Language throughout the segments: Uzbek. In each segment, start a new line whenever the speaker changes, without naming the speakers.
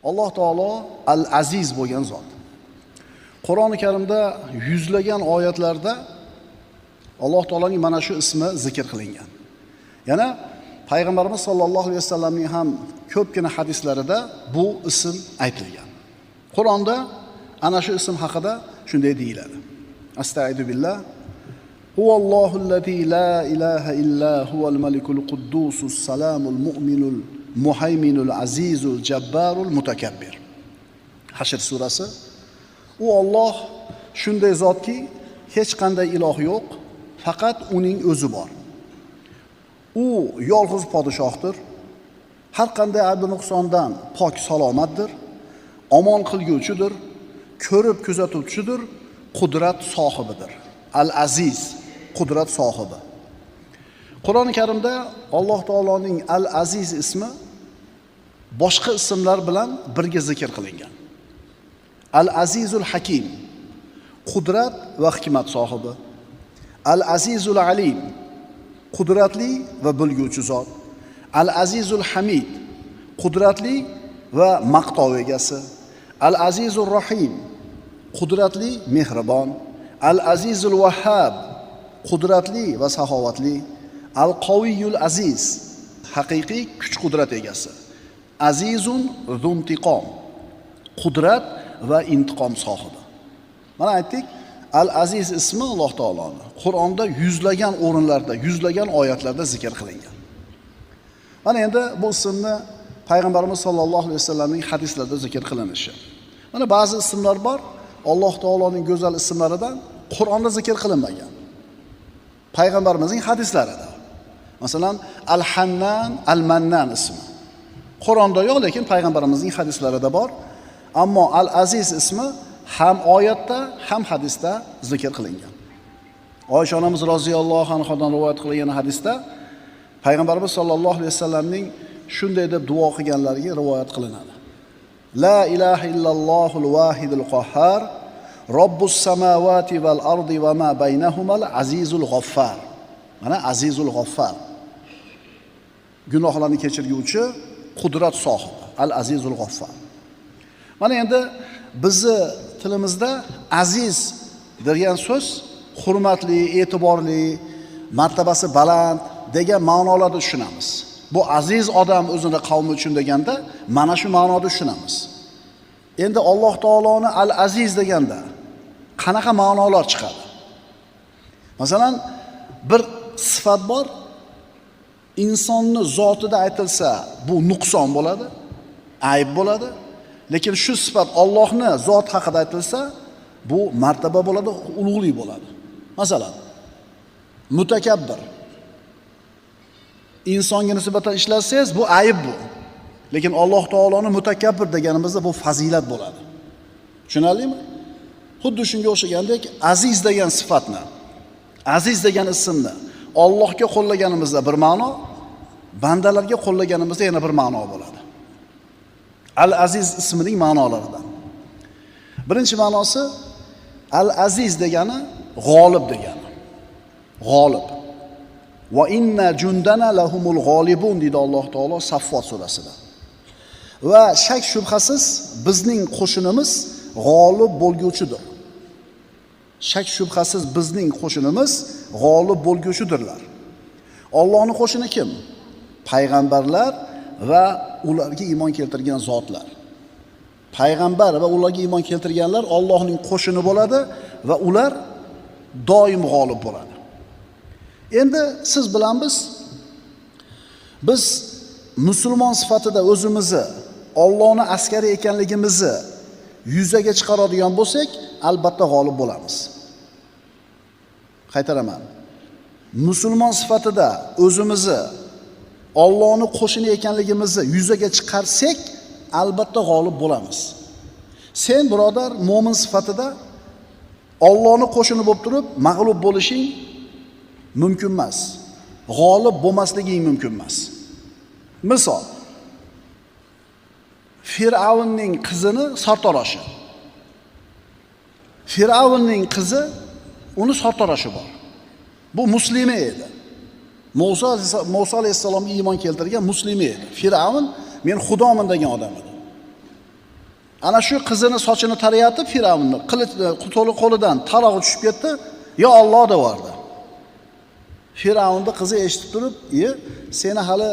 Alloh taolo Al-Aziz bo'lgan zot. Qur'oni Karimda yuzlagan oyatlarda Alloh taoloning mana shu ismi zikr qilingan. Yana payg'ambarimiz sollallohu alayhi vasallamning ham ko'pgina hadislarida bu ism aytilgan. Qur'onda ana shu ism haqida shunday deyiladi. Astaizu billah. Huvallohu allazi la ilaha illa huval malikul quddusus salamul mu'minul muhayminul azizul jabbarul mutakabbir. Hashr surasi. U Alloh shunday zotki, hech qanday iloh yo'q, faqat uning o'zi bor. U yolg'iz podshohdir. Har qanday ayb nuqsondan pok salomatdir. Omon qilguvchidir, ko'rib kuzatuvchidir, qudrat sohibidir. Al-Aziz, qudrat sohibi. Qur'oni Karimda Alloh taoloning Al-Aziz ismi boshqa ismlar bilan birga zikr qilingan. Al-Azizul Hakim, qudrat va hikmat sohibi. Al-Azizul Alim, qudratli va bilguvchi zot. Al-Azizul Hamid, qudratli va maqtov egasi. Al-Azizur Rahim, qudratli, mehribon. Al-Azizul Wahhab, qudratli va saxovatli. Al-Qawiyul Aziz, haqiqiy kuch-qudrat egasi. Azizun zuntiqom, qudrat va intiqom sohibi. Mana aytdik, Al-Aziz ismi Alloh taoloning Qur'onda yuzlagan o'rinlarda, yuzlagan oyatlarda zikr qilingan. Mana endi bu ismni payg'ambarimiz sollallohu alayhi vasallamning hadislarida zikr qilinishi. Mana ba'zi ismlar bor, Alloh taoloning go'zal ismlaridan Qur'onda zikr qilinmagan. Payg'ambarimizning hadislarida. Masalan, Al-Hannan, Al-Mannan ismi. Qur'onda yo'q, lekin payg'ambarimizning hadislarida bor. Ammo Al-Aziz ismi ham oyatda, ham hadisda zikr qilingan. Oysha onamiz roziyallohu anhodan rivoyat qilingan hadisda payg'ambarimiz sollallohu alayhi vasallamning shunday deb duo qilganlariga rivoyat qilinadi. La ilaha illallohul vahidul qahhar, robbus samawati val ardi va ma baynahumal azizul g'affar. Mana azizul g'affar. Gunohlarni kechirguvchi, qudrat sohibi, al-azizul g'affar. Mana endi bizni tilimizda aziz degan so'z hurmatli, e'tiborli, martabasi baland degan ma'nolarda tushunamiz. Bu aziz odam o'zini qavmi uchun deganda mana shu ma'noda tushunamiz. Endi Alloh taoloni al-aziz deganda qanaqa ma'nolar chiqadi? Masalan, bir sifat bor, insonni zotida aytilsa bu nuqson bo'ladi, ayb bo'ladi. Lekin shu sifat Allohni zot haqida aytilsa, bu martaba bo'ladi, ulug'lik bo'ladi. Masalan, mutakabbir. Insonga nisbatan ishlatsangiz, bu ayb bu. Lekin Alloh taoloni mutakabbir deganimizda bu fazilat bo'ladi. Tushunarlimi? Xuddi shunga o'xshagandek, aziz degan sifatni, aziz degan ismni Allohga qo'llaganimizda bir ma'no, bandalarga qo'llaganimizda yana bir ma'no bo'ladi. Al-Aziz ismining ma'nolaridan. Birinchi ma'nosi Al-Aziz degani g'olib degani. G'olib. Va inna jundana lahumul g'olibun deydi Alloh taolo Saffot surasida. Va shak shubhasiz bizning qo'shinimiz g'olib bo'lguvchidir. Shak shubhasiz bizning qo'shinimiz g'olib bo'lguvchidirlar. Allohning qo'shini kim? Payg'ambarlar va ularga iymon keltirgan zotlar. Payg'ambar va ularga iymon keltirganlar Allohning qo'shini bo'ladi va ular doim g'olib bo'ladi. Endi siz bilan biz musulmon sifatida o'zimizni Allohning askari ekanligimizni yuzaga chiqaradigan bo'lsak, albatta g'olib bo'lamiz. Qaytaraman. Musulmon sifatida o'zimizni Allohning qo'shini ekanligimizni yuzaga chiqarsak, albatta g'olib bo'lamiz. Sen birodar mo'min sifatida Allohning qo'shini bo'lib turib, mag'lub bo'lishing mumkin emas. G'olib bo'lmasliging mumkin emas. Misol, Firavunning qizini sartaroshi. Firavunning qizi uni sartaroshi bor. Bu muslima edi. Musa alayhissalomga iymon keltirgan muslima edi. Firavun men xudoman degan odam edi. Ana shu qizini sochini tarayatib Firavnni qo'lidan tarog'i tushib ketdi. "Ya Alloh" devordi. Firavnning qizi eshitib turib, seni hali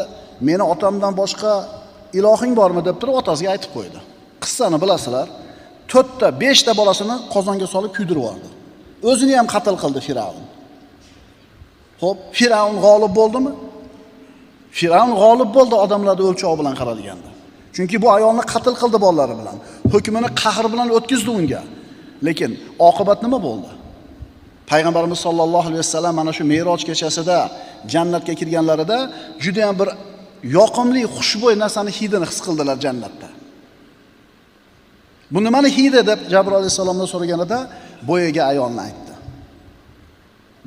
meni otamdan boshqa ilohing bormi?" deb turib otasiga aytib qo'ydi. Qissani bilasizlar. 4 ta 5 ta bolasini qozonga solib kuydirib yubordi. O'zini ham qatl qildi Firavn. Xo'p, Firavn g'olib bo'ldimi? Firavn g'olib bo'ldi odamlarni o'lchov bilan qaralganda. Chunki bu ayolni qatl qildi bolalari bilan. Hukmini qahr bilan o'tkazdi unga. Lekin oqibat nima bo'ldi? Payg'ambarimiz sollallohu alayhi vasallam mana shu Me'roj kechasida jannatga kirganlarida juda ham bir yoqimli, xushbo'y narsani hidini his qildilar jannatda. Bu nimani hidi deb Jabroil alayhisalomdan so'raganida boyaga ayolni aytdi.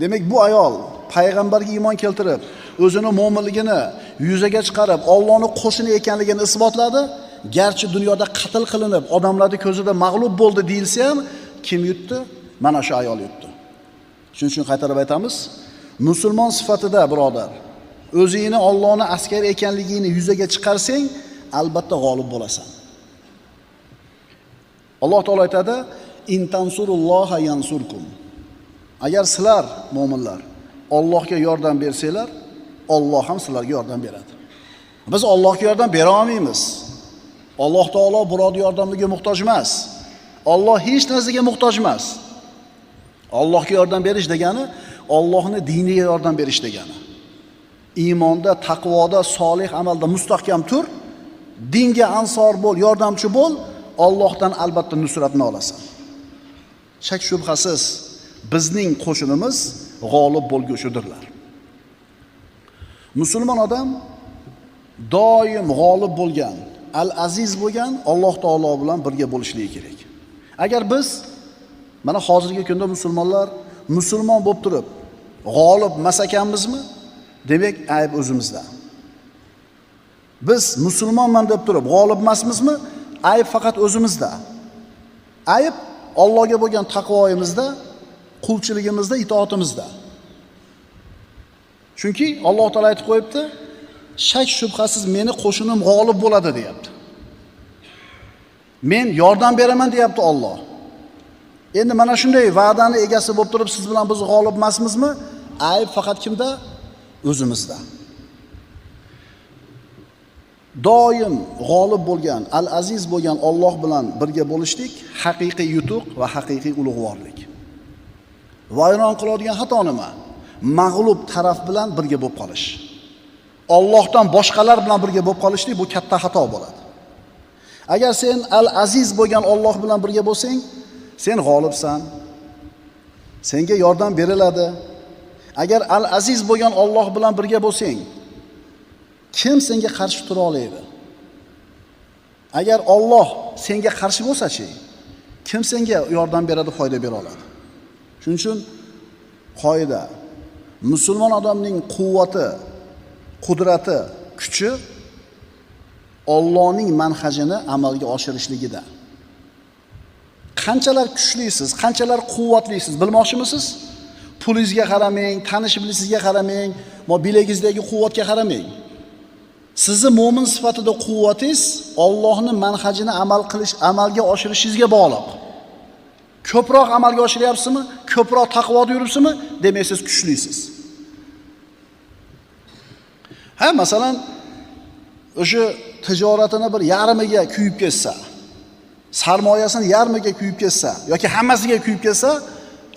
Demak, bu ayol payg'ambarga iymon keltirib, o'zini mo'minligini yuzaga chiqarib, Allohning qo'shini ekanligini isbotladi. Garchi dunyoda qatl qilinib, odamlarning ko'zida mag'lub bo'ldi deyilsa ham, kim yutdi? Mana shu ayol yutdi. Shuning uchun qaytarib aytamiz, musulmon sifatida birodar, o'zingni Allohning askari ekanligini yuzaga chiqarsang, albatta g'olib bo'lasan. Alloh taolo aytadi: "In tansurulloha yansurkum." Agar sizlar mu'minlar Allohga yordam bersanglar, Alloh ham sizlarga yordam beradi. Biz Allohga yordam bera olmaymiz. Alloh taolo birodar yordamiga muhtoj emas. Alloh hech narsaga muhtoj emas. Allohga yordam berish degani Allohning diniga yordam berish degani. Iymonda, taqvoda, solih amalda mustahkam tur, dinga ansor bo'l, yordamchi bo'l, Allohdan albatta nusratni olasan. Shak shubhasiz bizning qo'shinimiz g'olib bo'lguvchidirlar. Musulmon odam doim g'olib bo'lgan, al-aziz bo'lgan Alloh taolo bilan birga bo'lishligi kerak. Agar biz mana hozirgi kunda musulmonlar musulmon bo'lib turib g'olib emas ekanmizmi? Demak, ayb o'zimizda. Biz musulmonman deb turib g'olib emasmizmi? Ayb faqat o'zimizda. Ayb Allohga bo'lgan taqvoyimizda, qulchiligimizda, itoatimizda. Chunki Alloh taolo aytib qo'yibdi, shak shubhasiz meni qo'shinim g'olib bo'ladi deyapti. Men yordam beraman deyapti Alloh. Endi mana shunday va'dani egasi bo'lib turib siz bilan biz g'olib emasmizmi? Ayb faqat kimda? O'zimizda. Doim g'olib bo'lgan, al-aziz bo'lgan Alloh bilan birga bo'lishlik haqiqiy yutuq va haqiqiy ulug'vorlik. Vayron qiladigan xato nima? Mag'lub taraf bilan birga bo'lib qolish. Allohdan boshqalar bilan birga bo'lib qolishlik bu katta xato bo'ladi. Agar sen al-aziz bo'lgan Alloh bilan birga bo'lsang, sen g'olibsan. Senga yordam beriladi. Agar al-aziz bo'lgan Alloh bilan birga bo'lsang, kim senga qarshi tura oladi? Agar Alloh senga qarshi bo'lsa-chi, kim senga yordam beradi, foyda bera oladi? Shuning uchun qoida: musulmon odamning quvvati, qudrati, kuchi Allohning manhajini amalga oshirishligida. Qanchalar kuchlisiz, qanchalar quvvatlisiz bilmoqchimisiz? Pulingizga qaramang, tanish-bilishingizga qaramang, bilagingizdagi quvvatga qaramang. Sizni mo'min sifatida quvvatingiz Allohning manhajini amalga oshirishingizga bog'liq. Ko'proq amalga oshiryapsizmi? Ko'proq taqvoda yuribsizmi? Demak, siz kuchlisiz. Masalan, o'sha tijoratini bir yarmiga kuyib ketsa, sarmoyasini yarmiga kuyib ketsa yoki hammasiga kuyib ketsa,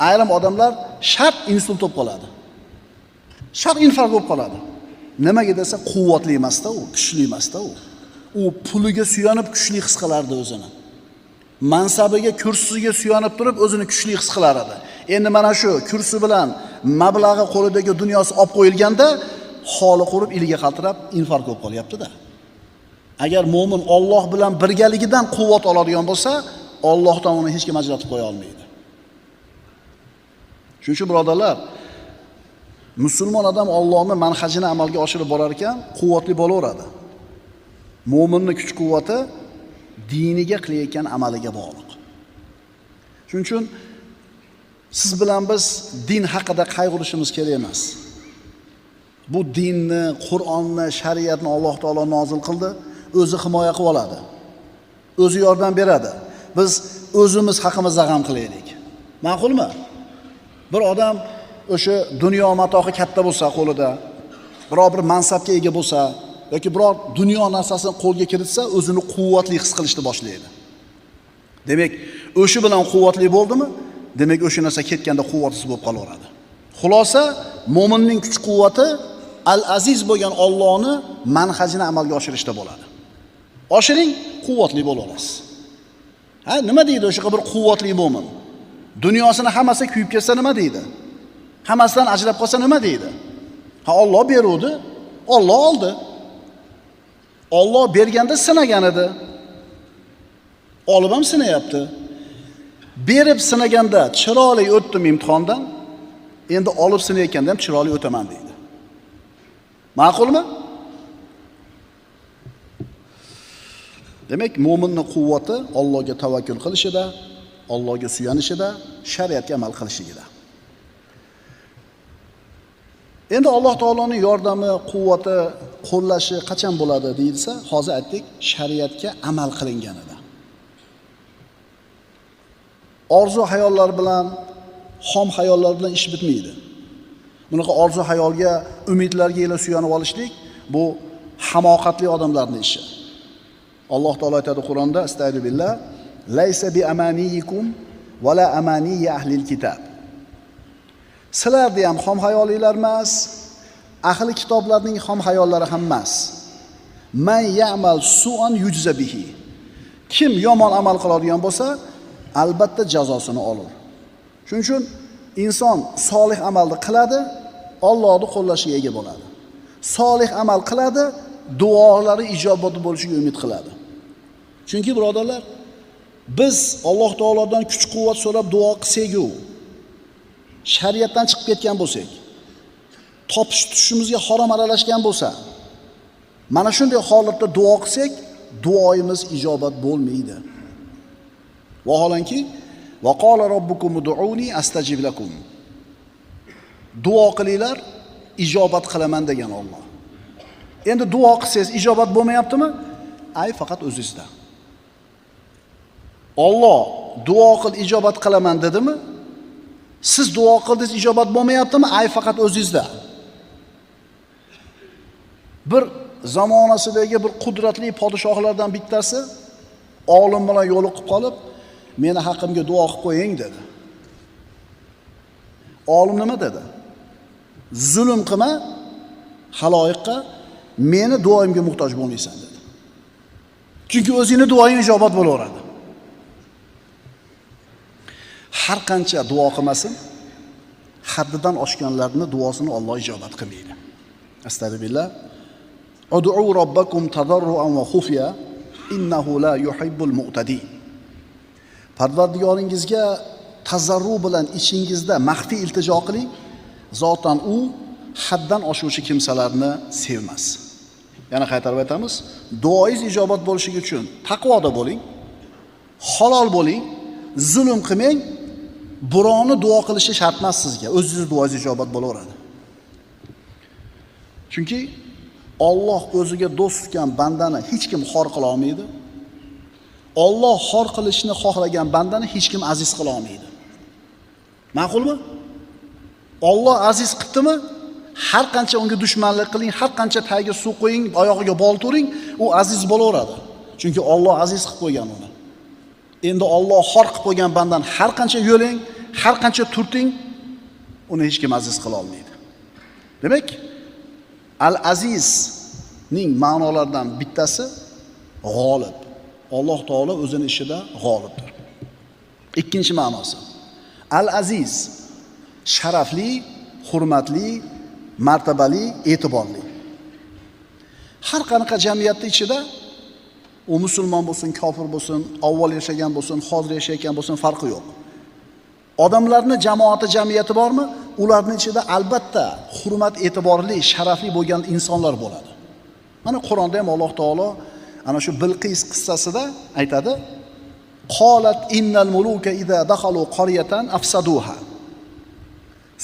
ayrim odamlar shart insult bo'lib qoladi. Shart infarkt bo'lib qoladi. Nimaga desa, quvvatli emas-da u, kuchli emas-da u. U puliga suyanib kuchli his qilardi o'zini. Mansabiga, kursisiga suyanib turib o'zini kuchli his qilar edi. Endi mana shu kursi bilan mablag'i qo'lidagi dunyosi olib qo'yilganda, holi qurib, iliga qaltirab infarkt bo'lib qolyapti-da. Agar mo'min Alloh bilan birgaligidan quvvat oladigan bo'lsa, Allohdan uni hech kim ajratib qo'ya olmaydi. Shuning uchun birodarlar, musulmon odam Allohning manhajini amalga oshirib borar ekan, quvvatli bo'laveradi. Mo'minning kuch-quvvati diniga qilayotgan amaliga bog'liq. Shuning uchun siz bilan biz din haqida qayg'urishimiz kerak emas. Bu dinni, Qur'onni, shariatni Alloh taolo nozil qildi, o'zi himoya qilib oladi. O'zi yordam beradi. biz o'zimiz haqimizda g'am qilaylik. Ma'qulmi? Bir odam o'sha dunyo matohi katta bo'lsa qo'lida, biror bir mansabga ega bo'lsa yoki biror dunyo narsasini qo'lga kiritsa, o'zini quvvatli his qilishni boshlaydi. Demak, o'sha bilan quvvatli bo'ldimi? Demak, o'sha narsa ketganda quvvatsiz bo'lib qolaveradi. Xulosa, mo'minning kuch-quvvati Al-Aziz bo'lgan Allohni manhajini amalga oshirishda bo'ladi. Oshiring, quvvatli bo'la olasiz. Ha, nima deydi o'sha bir quvvatli mo'min? Dunyosini hammasi kuyib ketsa nima deydi? Hammasidan ajrab qolsa nima deydi? Ha, Alloh beruvdi, Alloh oldi. Alloh berganda sinagan edi. Olib ham sinayapti. Berib sinaganda chiroyli o'tdim imtihondan, endi olib sinayotganda ham chiroyli o'taman deydi. Ma'qulmi? Demak, mo'minning quvvati Allohga tavakkul qilishida, Allohga suyanishida, shariatga amal qilishida. Endi Alloh taoloning yordami, quvvati, qo'llashi qachon bo'ladi deyilsa, hozir aytdik, shariatga amal qilinganida. Orzu hayollar bilan, xom hayollar bilan ish bitmaydi. Bunaqa orzu hayolga, umidlarga ila suyanib olishlik bu hamoqatli odamlarning ishi. Alloh taolo aytadi Qur'onda, Astagfirullah, laysa bi amaniyikum va la amaniy ahlil kitab. Sizlarda ham xom hayolinglar emas, ahli kitoblarning xom hayollari ham emas. Man ya'mal su'an yujza bihi. Kim yomon amal qiladigan bo'lsa, albatta jazosini olur. Shuning uchun inson solih amalni qiladi, Allohning qo'llashiga ega bo'ladi. Solih amal qiladi, duolari ijobat bo'lishiga umid qiladi. Chunki birodarlar, biz Alloh taolodan kuch-quvvat so'rab duo qilsak-ku, shariatdan chiqib ketgan bo'lsak, topish tutishimizga harom aralashgan bo'lsa, mana shunday holatda duo qilsak, duoyimiz ijobat bo'lmaydi. Vaholanki, va qala robbukum ud'uni astajib lakum. Duo qilinglar, ijobat qilaman degan Alloh. Endi duo qilsangiz ijobat bo'lmayaptimi? Ay faqat o'zingizda. Alloh duo qil, ijobat qilaman dedimi? Siz duo qildingiz, ijobat bo'lmayaptimi? Ay faqat o'zingizda. Bir zamonasidagi bir qudratli podshohlardan bittasi olim bilan yo'liqib qolib, meni haqqimga duo qilib qo'ying dedi. Olim nima dedi? Zulm qilma haloyiqqa, meni duoyimga muhtoj bo'lmaysan dedi. Chunki o'zingni duoying ijobat bo'laveradi. Har qancha duo qilmasin, haddidan oshganlarning duosini Alloh ijobat qilmaydi. Astagfirullah. Ud'u robbakum tadarruan va xufya innahu la yuhibbul mu'tadin. Parvardigoringizga tazarru bilan ichingizda maxfiy iltijo qiling, zotan u haddan oshuvchi kimsalarni sevmas. Yana qaytarib aytamiz, duoingiz ijobat bo'lishi uchun taqvoda bo'ling, halol bo'ling, zulm qilmang. Birovni duo qilishi shart emas sizga, o'zingiz duoingiz ijobat bo'laveradi. Chunki Alloh o'ziga do'st tutgan bandani hech kim xor qila olmaydi. Alloh xor qilishni xohlagan bandani hech kim aziz qila olmaydi. Ma'qulmi? Alloh aziz qildimi? Har qancha unga dushmanlik qiling, har qancha tagiga suv qo'ying, oyog'iga bol turing, u aziz bo'laveradi. Chunki Alloh aziz qilib qo'ygan uni. Endi Alloh xor qilib qo'ygan bandan har qancha yo'ling, har qancha turting, uni hech kim aziz qila olmaydi. Demak, Al-Azizning ma'nolaridan bittasi g'olib. Alloh taolo o'zini ishida g'olibdir. Ikkinchi ma'nosi, Al-Aziz sharafli, hurmatli, martabali, e'tiborli. Har qanaqa jamiyatning ichida u musulmon bo'lsin, kofir bo'lsin, avval yashagan bo'lsin, hozir yashayotgan bo'lsin, farqi yo'q. Odamlarni jamoati, jamiyati bormi? Ularning ichida albatta hurmat, e'tiborli, sharafli bo'lgan insonlar bo'ladi. Mana Qur'onda ham Alloh taolo ana shu Bilqis qissasida aytadi: "Qolat innal muluka idza dakhalu qaryatan afsaduha."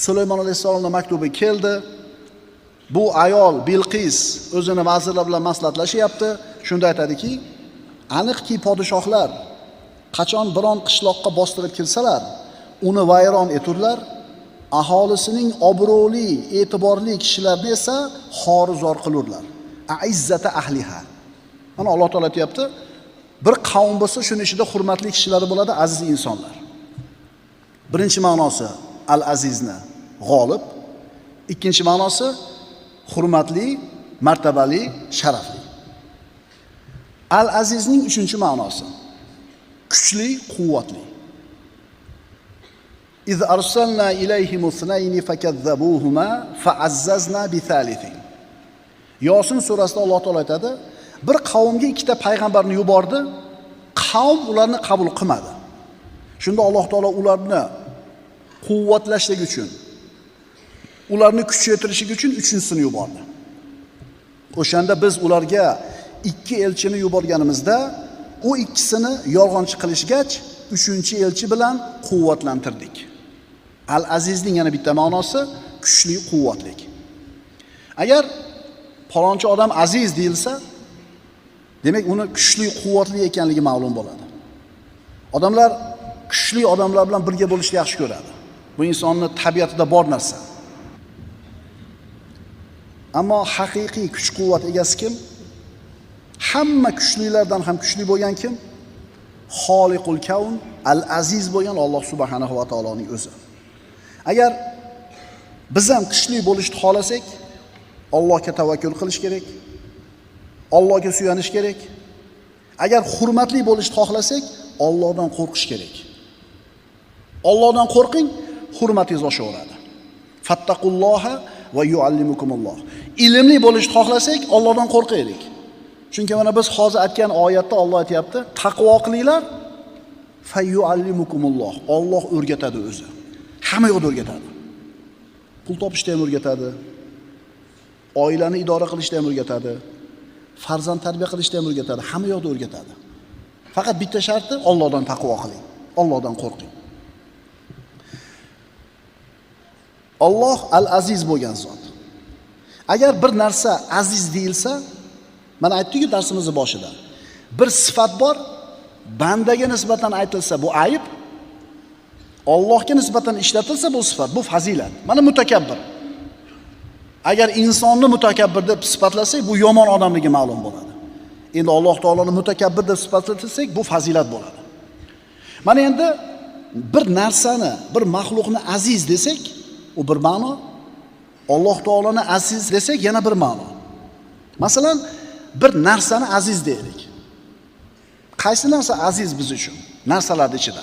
Sulaymon alayhisolamning maktubi keldi. Bu ayol Bilqis o'zini vazirlar bilan maslahatlashyapti. Shunda aytadiki, aniqki podshohlar qachon biron qishloqqa bostirib kirsalar, uni vayron eturlar, aholisining obro'li, e'tiborli kishilarini esa xorizor qilurlar. Aizzata ahliha. Mana Alloh taolo aytayapti, bir qavm bo'lsa, shuning ichida hurmatli kishilari bo'ladi, aziz insonlar. Birinchi ma'nosi al-azizni g'olib, ikkinchi ma'nosi hurmatli, martabali, sharafli. Al-azizning uchinchi ma'nosi kuchli, quvvatli. İz arsalna ilayhim usnayni fakazzabuhuma fa'azzazna bi thalithin. Yosin surasida Alloh taolo aytadi, bir qavmga ikkita payg'ambarni yubordi, qavm ularni qabul qilmadi. Shunda Alloh taolo ularni quvvatlashligi uchun, ularni kuchaytirishi uchun uchinchisini yubordi. O'shanda biz ularga ikki elchini yuborganimizda, u ikkisini yolg'onchi qilishgach, uchinchi elchi bilan quvvatlantirdik. Al-azizning yana bitta ma'nosi kuchli, quvvatli. Agar falonchi odam aziz deyilsa, demak uni kuchli, quvvatli ekanligi ma'lum bo'ladi. Odamlar kuchli odamlar bilan birga bo'lishni yaxshi ko'radi. Bu insonning tabiatida bor narsa. Ammo haqiqiy kuch-quvvat egasi kim? Hamma kuchlilardan ham kuchli bo'lgan kim? Xoliqul kavn, al-aziz bo'lgan Alloh subhanahu va taoloning o'zi. Agar biz ham kuchli bo'lishni xohlasak, Allohga tavakkul qilish kerak. Allohga suyanish kerak. Agar hurmatli bo'lishni xohlasak, Allohdan qo'rqish kerak. Allohdan qo'rqing, hurmatingiz oshaveradi. Fattaqulloha va yuallimukumulloh. Ilmli bo'lishni xohlasak, Allohdan qo'rqaylik. Chunki mana biz hozir aytgan oyatda Alloh aytayapti, taqvo qilinglar, fa yuallimukumulloh. Alloh o'rgatadi o'zi. Hamma yo'lda o'rgatadi. Pul topishda ham o'rgatadi. Oilani idora qilishda ham o'rgatadi. Farzand tarbiya qilishda ham o'rgatadi. Hamma yo'lda o'rgatadi. Faqat bitta sharti Allohdan taqvo qiling. Allohdan qo'rqing. Alloh al-aziz bo'lgan zot. Agar bir narsa aziz deyilsa, mana aytdik-ku darsimizning boshida. Bir sifat bor, bandaga nisbatan aytilsa bu ayib, Allohga nisbatan ishlatilsa bu sifat, bu fazilat. Mana mutakabbir. Agar insonni mutakabbir deb sifatlasak, bu yomon odamligi ma'lum bo'ladi. Endi Alloh taoloni mutakabbir deb sifatlasak, bu fazilat bo'ladi. Mana endi bir narsani, bir maxluqni aziz desak, u bir ma'no. Alloh taoloni aziz desak, yana bir ma'no. Masalan, bir narsani aziz deylik. Qaysi narsa aziz biz uchun? Narsalar ichida.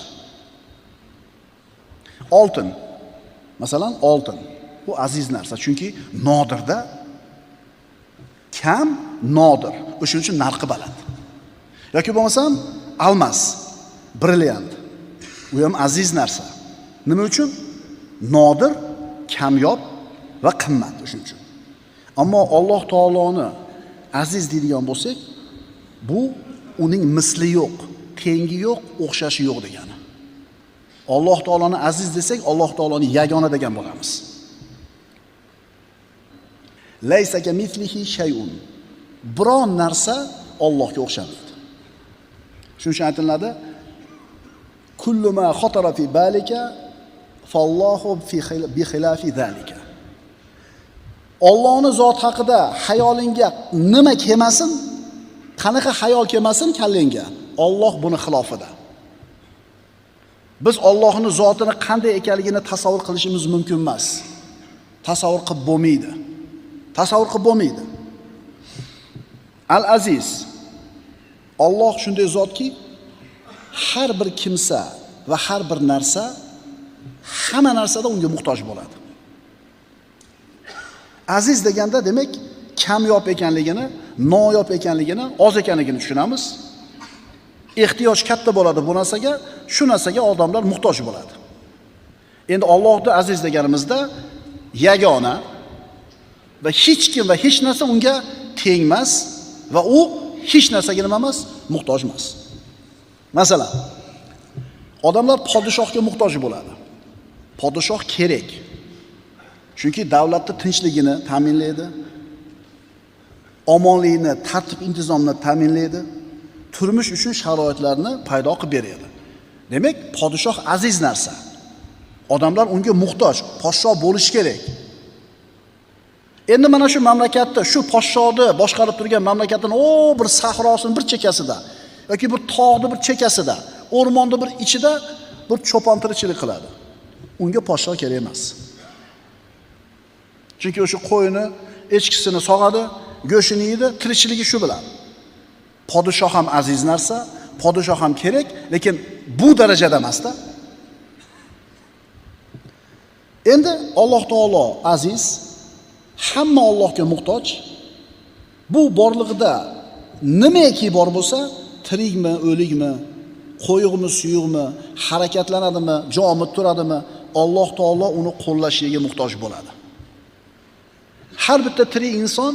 Oltin. Masalan, oltin. Bu aziz narsa, chunki nodirda, kam, nodir. O'shuning uchun narxi baland. Yoki bo'lmasam, almas, brilliant. U ham aziz narsa. Nima uchun? Nodir, kamyob va qimmat o'shuning uchun. Ammo Alloh taoloni aziz deydigan bo'lsak, bu uning misli yo'q, tengi yo'q, o'xshashi yo'q degani. Alloh taoloni aziz desak, Alloh taoloni yagona degan bo'lamiz. Laysa kamithlihi shay'un. Biron narsa Allohga o'xshamaydi. Shuning uchun aytiladi, kullu ma khatara fi balika fallohu bi khilafi zalika. Allohning zot haqida xayolingga nima kelmasin, qanaqa xayol kelmasin kallangga, Alloh buni xilofida. Biz Allohning zotini qanday ekanligini tasavvur qilishimiz mumkin emas. Tasavvur qilib bo'lmaydi. Tasavvur qilib bo'lmaydi. Al-Aziz. Alloh shunday zotki, har bir kimsa va har bir narsa hamma narsada unga muhtoj bo'ladi. Aziz deganda demak kamyob ekanligini, noyob ekanligini, oz ekanligini tushunamiz. Ehtiyoj katta bo'ladi bu narsaga, shu narsaga odamlar muhtoj bo'ladi. Endi Allohni aziz deganimizda yagona va hech kim va hech narsa unga tengmas va u hech narsaga nima emas, muhtoj emas. Masalan, odamlar podshohga muhtoj bo'ladi. Podshoh kerak. Chunki davlatning tinchligini ta'minlaydi, omonlikni, tartib intizomni ta'minlaydi, turmush uchun sharoitlarni paydo qilib beradi. Demak, podshoh aziz narsa. Odamlar unga muhtoj, podshoh bo'lish kerak. Endi mana shu mamlakatda, shu podshohni boshqarib turgan mamlakatning bir sahrosining bir chekkasida yoki bir tog'ning bir chekkasida, o'rmonning bir ichida bir cho'pon tirikchilik qiladi. Unga podshoh kerak emas. Chunki o'sha qo'yini, echkisini sog'adi, go'shtini yeydi, tirikchiligi shu bilan. Podshoh ham aziz narsa, podshoh ham kerak, lekin bu darajada emas-da. Endi Alloh taolo aziz, hamma Allohga muhtoj. Bu borlig'ida nimaiki bor bo'lsa, tirikmi, o'likmi, qo'yuqmi, suyuqmi, harakatlanadimi, jomi turadimi, Alloh taolo uni qo'llashiga muhtoj bo'ladi. Har bitta tirik inson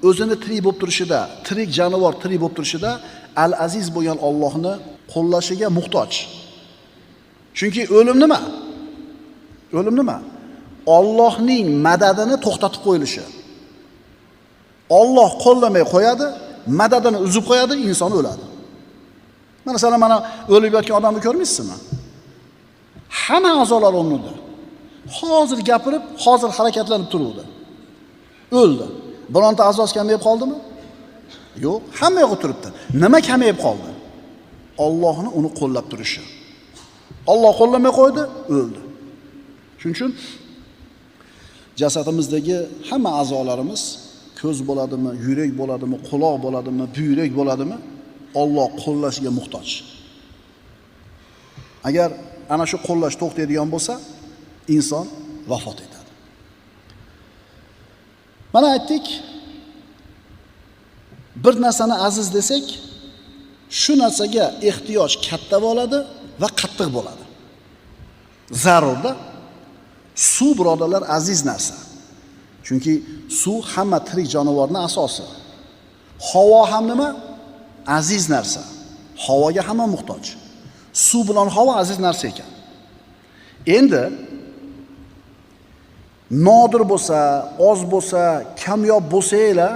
o'zini tirik bo'lib turishida, tirik jonivor tirik bo'lib turishida al-aziz bo'lgan Allohni qo'llashiga muhtoj. Chunki o'lim nima? O'lim nima? Allohning madadini to'xtatib qo'yilishi. Alloh qo'llamay qo'yadi, madadini uzib qo'yadi, inson o'ladi. Masalan, mana o'lib yotgan odamni ko'rmaysizmi? Hamma a'zolari o'rnida. Hozir gapirib, hozir harakatlanib turuvdi. O'ldi. Bironta a'zosi kamayib qoldimi? Yo'q, hamma yo'q turibdi. Nima kamayib qoldi? Allohni uni qo'llab turishi. Alloh qo'llamay qo'ydi, o'ldi. Shuning uchun jasadimizdagi hamma a'zolarimiz, ko'z bo'ladimi, yurak bo'ladimi, quloq bo'ladimi, buyrak bo'ladimi, Alloh qo'llashiga muhtoj. Agar ana shu qo'llash to'xtaydigan bo'lsa, inson vafot etadi. Mana aytdik, bir narsani aziz desak, shu narsaga ehtiyoj katta bo'ladi va qattiq bo'ladi. Zarurda suv birodarlar aziz narsa. Chunki suv hamma tirik jonivorning asosi. Havo ham nima? Aziz narsa. Havoga hamma muhtoj. Suv bilan havo aziz narsa ekan. Endi nodir bo'lsa, oz bo'lsa, kamyob bo'lsa-la,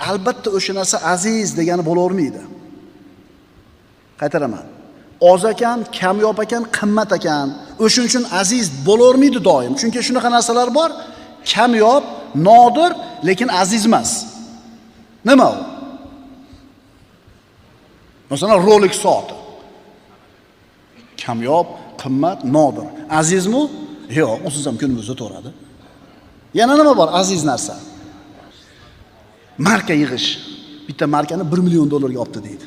albatta o'sha narsa aziz degani bo'lavermaydi. Qaytaraman. Oz ekan, kamyob ekan, qimmat ekan. O'shuning uchun aziz bo'lavermaydi doim. Chunki shunaqa narsalar bor, kamyob, nodir, lekin aziz emas. Nima u? Masalan, Rolex soati. Kamyob, qimmat, nodir. Azizmi? Yo'q, o'siz ham kunimizda to'radi. Yana nima bor aziz narsa? Marka yig'ish. Bitta markani $1 million ga olibdi deydi.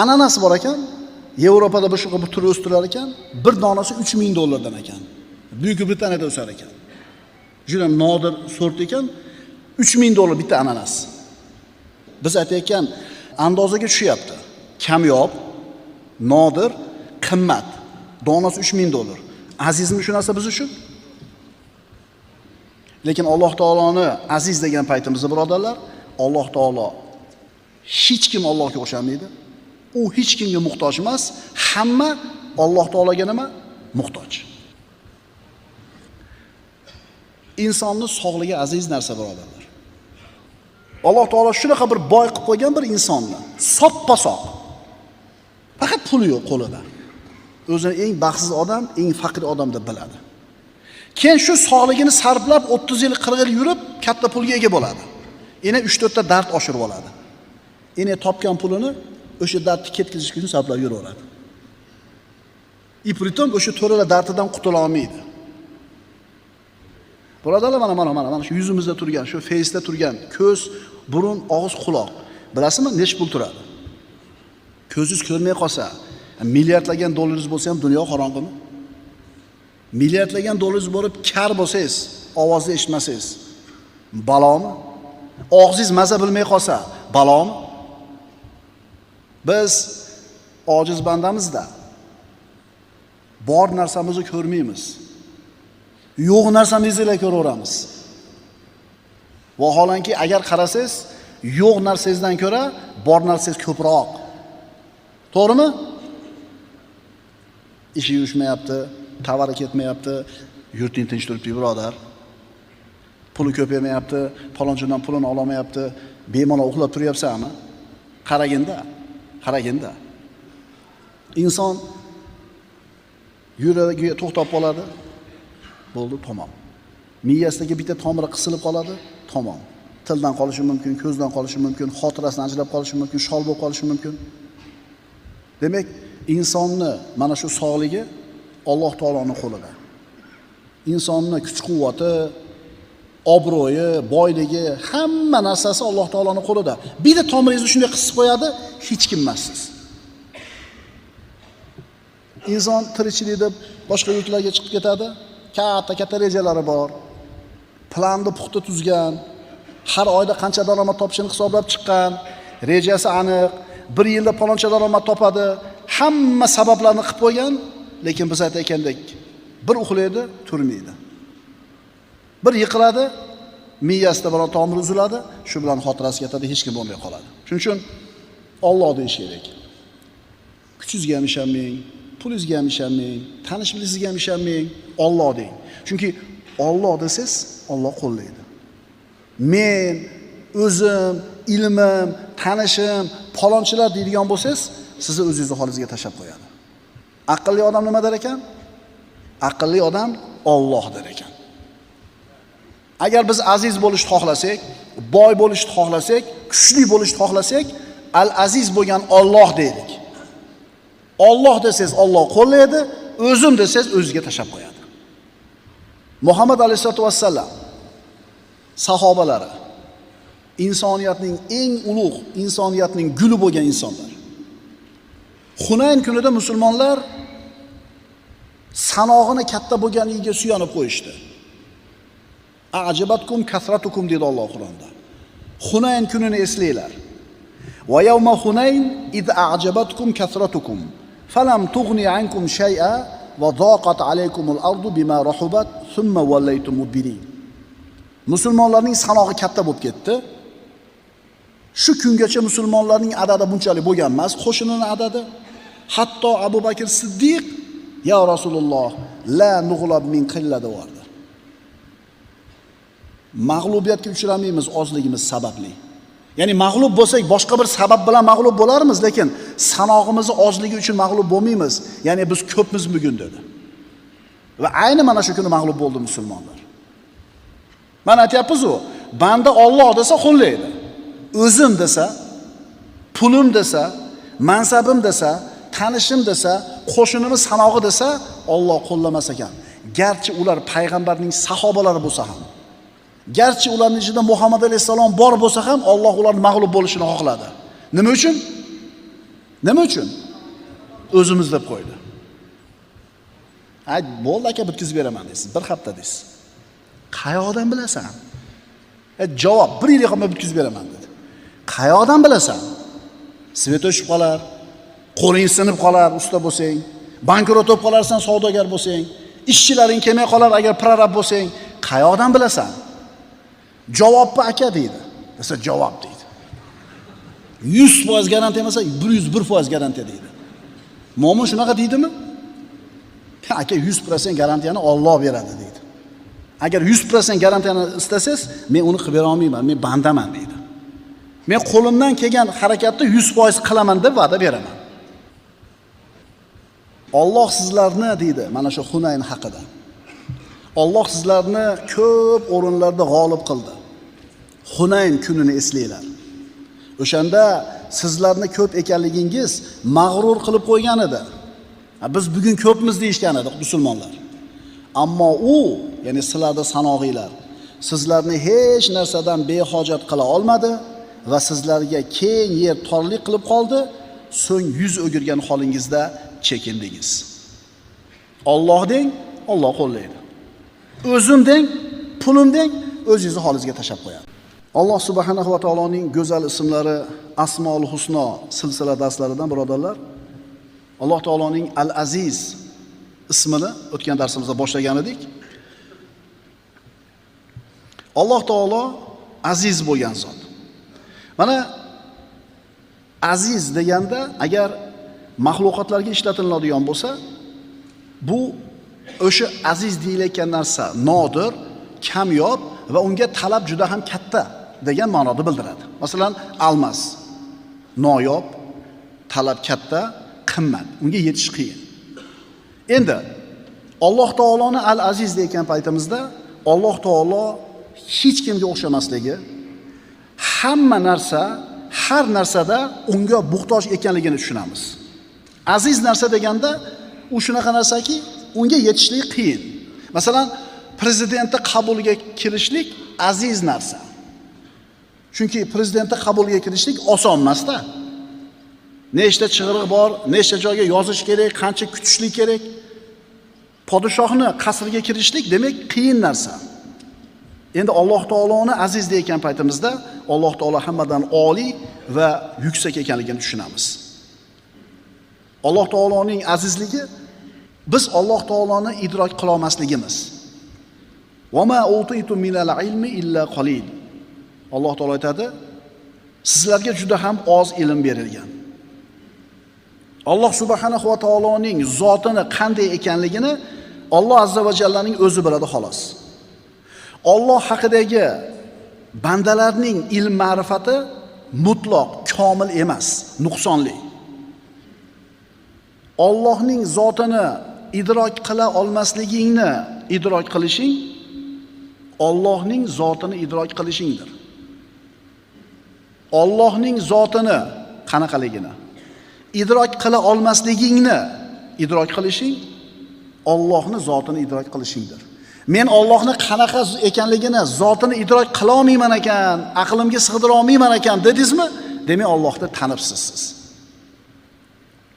Ananas bor ekan, Yevropada bu shunaqa bir tur o'stirar ekan, bir donasi $3 ming dan ekan. Buyuk Britaniyada o'sar ekan. Juda nodir sort ekan, $3 ming bitta ananas. Biz aytayotgan andozaga tushyapti. Kamyob, nodir, qimmat. Donasi $3 ming. Azizmi shu narsa biz uchun? Lekin Alloh taoloni aziz degan paytimizda birodarlar, Alloh taolo hech kim Allohga o'xshamaydi. U hech kimga muhtoj emas, hamma Alloh taologa nima? Muhtoj. Insonning sog'ligi aziz narsa birodarlar. Alloh taolo shunaqa bir boy qilib qo'ygan bir insonni, soppa-sop. Faqat puli yo'q qo'lida. O'zini eng baxtsiz odam, eng faqir odam deb biladi. Keyin shu sog'ligini sarflab 30 yil, 40 yil yurib, katta pulga ega bo'ladi. Yana 3-4 ta dard oshirib oladi. Yana topgan pulini o'sha dardni ketkazish uchun sarflab yuraveradi. Ipritom o'sha to'ralar dardidan qutula olmaydi. Birodarlar, mana shu yuzimizda turgan, shu face'da turgan ko'z, burun, og'iz, quloq. Bilasizmi, nech pul turadi? Ko'zingiz ko'rmay qolsa, milliardlagan dollaringiz bo'lsa ham dunyo qorong'imi? Milliardlagan dollaringiz bo'lib kar bo'lsangiz, ovozni eshitmasangiz, balomi? Og'zingiz maza bilmay qolsa, balomi? Biz ojiz bandamizda bor narsamizni ko'rmaymiz. Yo'q narsamizni ko'raveramiz. Vaholanki agar qarasangiz, yo'q narsangizdan ko'ra bor narsangiz ko'proq. To'g'rimi? Ishi yurishmayapti, tovari ketmayapti, yurting tinch turibdi birodar. Puli ko'paymayapti, palonchidan pulini olmayapti, bemalol uxlab turyapsanmi? Qaraganda. Inson yuragi to'xtab qoladi. Bo'ldi, tamom. Miyasidagi bitta tomiri qisilib qoladi, tamom. Tildan qolishi mumkin, ko'zdan qolishi mumkin, xotirasidan ajrab qolishi mumkin, shol bo'lib qolishi mumkin. Demak, insonni mana shu sog'ligi Alloh taoloning qo'lida. Insonning kuch-quvvati, obro'yi, boyligi, hamma narsasi Alloh taoloning qo'lida. Bitta tomiringizni shunday qisib qo'yadi, hech kim emassiz. Inson tirikchilik deb boshqa yurtlarga chiqib ketadi, katta rejalari bor. Planni puxta tuzgan, har oyda qancha daromad topishini hisoblab chiqqan, rejasi aniq, bir yilda paloncha daromad topadi, hamma sabablarni qilib qo'ygan, lekin biz aytayotgandek, bir uxlaydi, turmaydi. Bir yiqiladi, miyasida biron tomir uziladi, shu bilan xotirasi ketadi, hech kim bo'lmay qoladi. Shuning uchun Alloh deyish kerak. Kuchingizga ham ishonmang, pulingizga ham ishonmang, tanish bilingizga ham ishonmang, Alloh deng. Chunki Alloh desiz, Alloh qo'llaydi. Men, o'zim, ilmim, tanishim, palonchilar deydigan bo'lsangiz, sizni o'zingizni holingizga tashlab qo'yadi. Aqlli odam nima der ekan? Aqlli odam Alloh der ekan. Agar biz aziz bo'lishni xohlasak, boy bo'lishni xohlasak, kuchli bo'lishni xohlasak, al-aziz bo'lgan Alloh deylik. Alloh desangiz Alloh qo'llaydi, o'zim desangiz o'ziga tashlab qo'yadi. Muhammad alayhisolatu vassalam sahobalari insoniyatning eng ulug', insoniyatning guli bo'lgan insonlar. Hunayn kunida musulmonlar sanog'ini katta bo'lganiga suyanib qo'yishdi. A'jabatkum kasratukum dedi Alloh Qur'onda. Hunayn kunini eslanglar. Va yawma Hunayn id a'jabatkum kasratukum falam tughni ankum shay'a va daqat alaykumul ardu bima rahubat thumma wallaytum mudbirin. Musulmonlarning sanog'i katta bo'lib ketdi. Shu kungacha musulmonlarning adadi bunchalik bo'lgan emas, qo'shinining adadi. Hatto Abu Bakr Siddiq ya Rasululloh la nughlab min qilla dewardi. Mag'lubiyatga uchramaymiz ozligimiz sababli. Ya'ni mag'lub bo'lsak boshqa bir sabab bilan mag'lub bo'larmiz, lekin sanog'imiz ozligi uchun mag'lub bo'lmaymiz. Ya'ni biz ko'pmiz bugun dedi. Va ayni mana shu kuni mag'lub bo'ldi musulmonlar. Mana aytyapmiz-ku, banda Alloh desa qo'llaydi. O'zim desa, pulim desa, mansabim desa, tanishim desa, qo'shinimiz sanog'i desa, Alloh qo'llamas ekan. Garchi ular payg'ambarning sahobalari bo'lsa ham, garchi ularning ichida Muhammad alayhisalom bor bo'lsa ham, Alloh ularning mag'lub bo'lishini xohladi. Nima uchun? Nima uchun? O'zimiz deb qo'ydi. Ay, bo'ldi aka, bitkizib beraman deysiz, bir hafta deysiz. Qayoqdan bilasan? Javob, bir yil qolmay bitkizib beraman dedi. Qayoqdan bilasan? Svet o'chib qolar, qo'ling sinib qolar usta bo'lsang, bankrot bo'lib qolarsan savdogar bo'lsang, ishchilaring kelmay qolar agar prorab bo'lsang, qayoqdan bilasan? Javobni aka deydi. Desa javob deydi. 100% garantiya emas, 101% garantiya deydi. Mo'min shunaqa deydimi? Aka 100% garantiyani Alloh beradi deydi. Agar 100% garantiyani istasangiz, men uni qilib bera olmayman, men bandaman deydi. Men qo'limdan kelgan harakatni 100% qilaman deb va'da beraman. Alloh sizlarni deydi mana shu Hunayn haqida. Alloh sizlarni ko'p o'rinlarda g'olib qildi. Hunayn kunini eslanglar. O'shanda sizlarni ko'p ekanligingiz mag'rur qilib qo'ygan edi. Biz bugun ko'pmiz deyishgan edi musulmonlar. Ammo u, ya'ni sizlarda sanog'iylar, sizlarni hech narsadan behojat qila olmadi va sizlarga keng yer torlik qilib qoldi, so'ng yuz o'girgan holingizda chekindingiz. Alloh deng, Alloh qo'llaydi. O'zim deng, pulim deng, o'zingizni holingizga tashlab qo'yadi. Alloh subhanahu va taoloning go'zal ismlari Asmaul Husno silsila darslaridan birodarlar, Alloh taoloning Al-Aziz ismini o'tgan darsimizda boshlagan edik. Alloh taolo aziz bo'lgan zot. Mana aziz deganda agar mahluqotlarga ishlatiladigan bo'lsa, bu o'sha aziz deyilayotgan narsa nodir, kamyob va unga talab juda ham katta degan ma'noda bildiradi. Masalan, almas noyob, talab katta, qimmat, unga yetish qiyin. Endi Alloh taoloni Al-Aziz degan paytimizda Alloh taolo hech kimga o'xshamasligi, hamma narsa, har narsada unga muhtoj ekanligini tushunamiz. Aziz narsa deganda u shunaqa narsaki, unga yetishlik qiyin. Masalan, prezidentni qabuliga kirishlik aziz narsa. Chunki prezidentni qabuliga kirishlik oson emas-da. Nechta chig'iriq bor, nechta joyga yozish kerak, qancha kutishlik kerak. Podshohni qasriga kirishlik demak qiyin narsa. Endi Alloh taoloni aziz degan paytimizda Alloh taolo hammadan oliy va yuksak ekanligini tushunamiz. Alloh taoloning azizligi biz Alloh taoloni idrok qila olmasligimiz. Va ma utitum minal ilmi illa qalil. Alloh taolo aytadi, sizlarga juda ham oz ilm berilgan. Alloh subhanahu va taoloning zotini qanday ekanligini Alloh azza va jallaning o'zi biladi xolos. Alloh haqidagi bandalarning ilm ma'rifati mutlaq, komil emas, nuqsonli. Allohning zotini idrok qila olmasligingni idrok qilishing Allohning zotini idrok qilishingdir. Allohning zotini qanaqaligini idrok qila olmasligingni idrok qilishing Allohning zotini idrok qilishingdir. Men Allohni qanaqa ekanligini, zotini idrok qila olmayman ekan, aqlimga sig'dira olmayman ekan dedingizmi? Demak Allohni tanibsiz siz.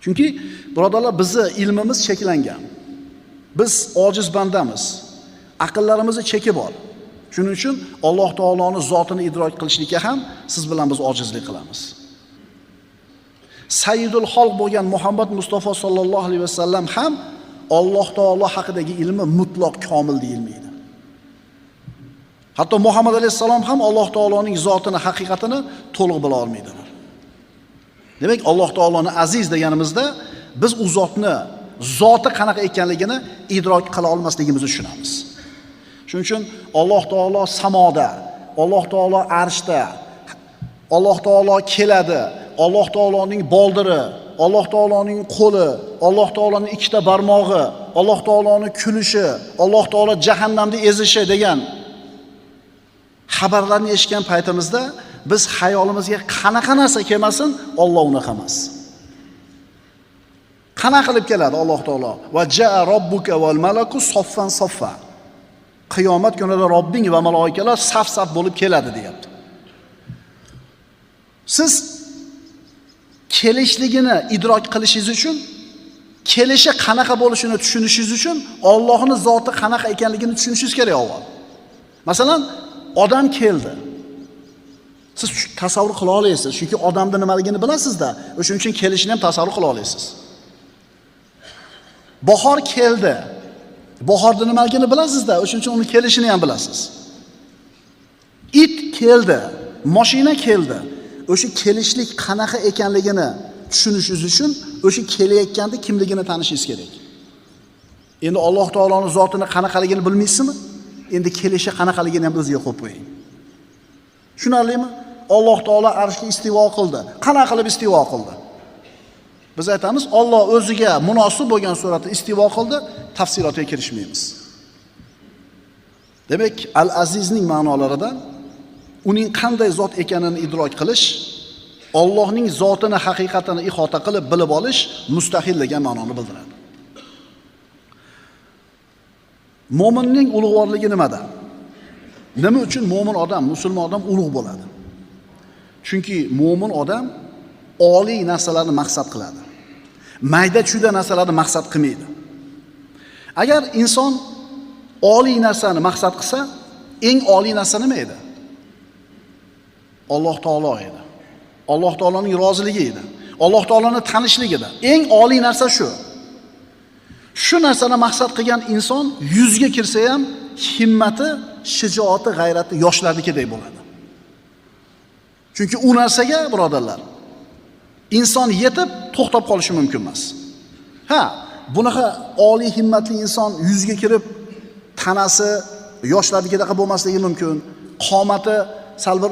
Chunki birodarlar, bizni ilmimiz cheklangan. Biz ojiz bandamiz. Aqllarimizda cheki bor. Shuning uchun Alloh taoloning zotini idrok qilishlikka ham siz bilan biz ojizlik qilamiz. Sayyidul xalq bo'lgan Muhammad Mustafa sallallohu alayhi vasallam ham Alloh taolo haqidagi ilmi mutlaq komil deyilmaydi. Hatto Muhammad alayhisalom ham Alloh taoloning zotini, haqiqatini to'liq bila olmaydilar. Demak, Alloh taoloni aziz deganimizda biz u zotni zoti qanaqa ekanligini idrok qila olmasligimizni tushunamiz. Shuning uchun Alloh taolo samoda, Alloh taolo arshda, Alloh taolo keladi, Alloh taoloning boldiri, Alloh taoloning qo'li, Alloh taoloning ikkita barmog'i, Alloh taoloning kulishi, Alloh taolo jahannamda ezishi degan xabarlarni eshitgan paytimizda biz hayolimizga qanaqa narsa kelmasin, Alloh unaqa emas. Qanaqa qilib keladi Alloh taolo? Va jaa robbuka val malaku soffan soffa. Qiyomat kunida Robbing va maloikalar saf-saf bo'lib keladi deyapti. Siz kelishligini idrok qilishingiz uchun, kelishi qanaqa bo'lishini tushunishingiz uchun Allohning zoti qanaqa ekanligini tushunishingiz kerak avval. Masalan, odam keldi. Siz tasavvur qila olasiz, chunki odamning nimaligini bilasizda, o'shuning uchun kelishini ham tasavvur qila olasiz. Bahor keldi. Bahorning nimaligini bilasizda, o'shuning uchun uni kelishini ham bilasiz. It keldi, mashina keldi. O'sha kelishlik qanaqa ekanligini tushunishingiz uchun o'sha kelayotganda kimligini tanishingiz kerak. Endi Alloh taoloning zotini qanaqaligini bilmaysizmi? Endi kelishi qanaqaligini ham o'ziga qo'yib qo'ying. Tushunarlimi? Alloh taolo arshga istivo qildi. Qanaqa qilib istivo qildi? Biz aytamiz, Alloh o'ziga munosib bo'lgan suratda istivo qildi, tafsilotiga kirishmaymiz. Demak, Al-Azizning ma'nolaridan uning qanday zot ekanini idrok qilish, Allohning zotini, haqiqatini ihota qilib bilib olish mustahil degan ma'noni bildiradi. Mo'minning ulug'vorligi nimada? Nima uchun mo'min odam, musulmon odam ulug' bo'ladi? Chunki mo'min odam oliy narsalarni maqsad qiladi. Mayda-chuyda narsalarni maqsad qilmaydi. Agar inson oliy narsani maqsad qilsa, eng oliy narsa nima edi? Alloh taolo edi. Alloh taoloning roziligi edi. Alloh taoloni tanishlik edi. Eng oliy narsa shu. Shu narsani maqsad qilgan inson yuzga kirsa ham himmati, shijoati, g'ayrati yoshlarnikidek bo'ladi. Chunki u narsaga, birodarlar, inson yetib to'xtab qolishi mumkin emas. Ha, bunaqa oliy himmatli inson yuzga kirib tanasi yoshlarnikidaqa bo'lmasligi mumkin. Qomati sal bir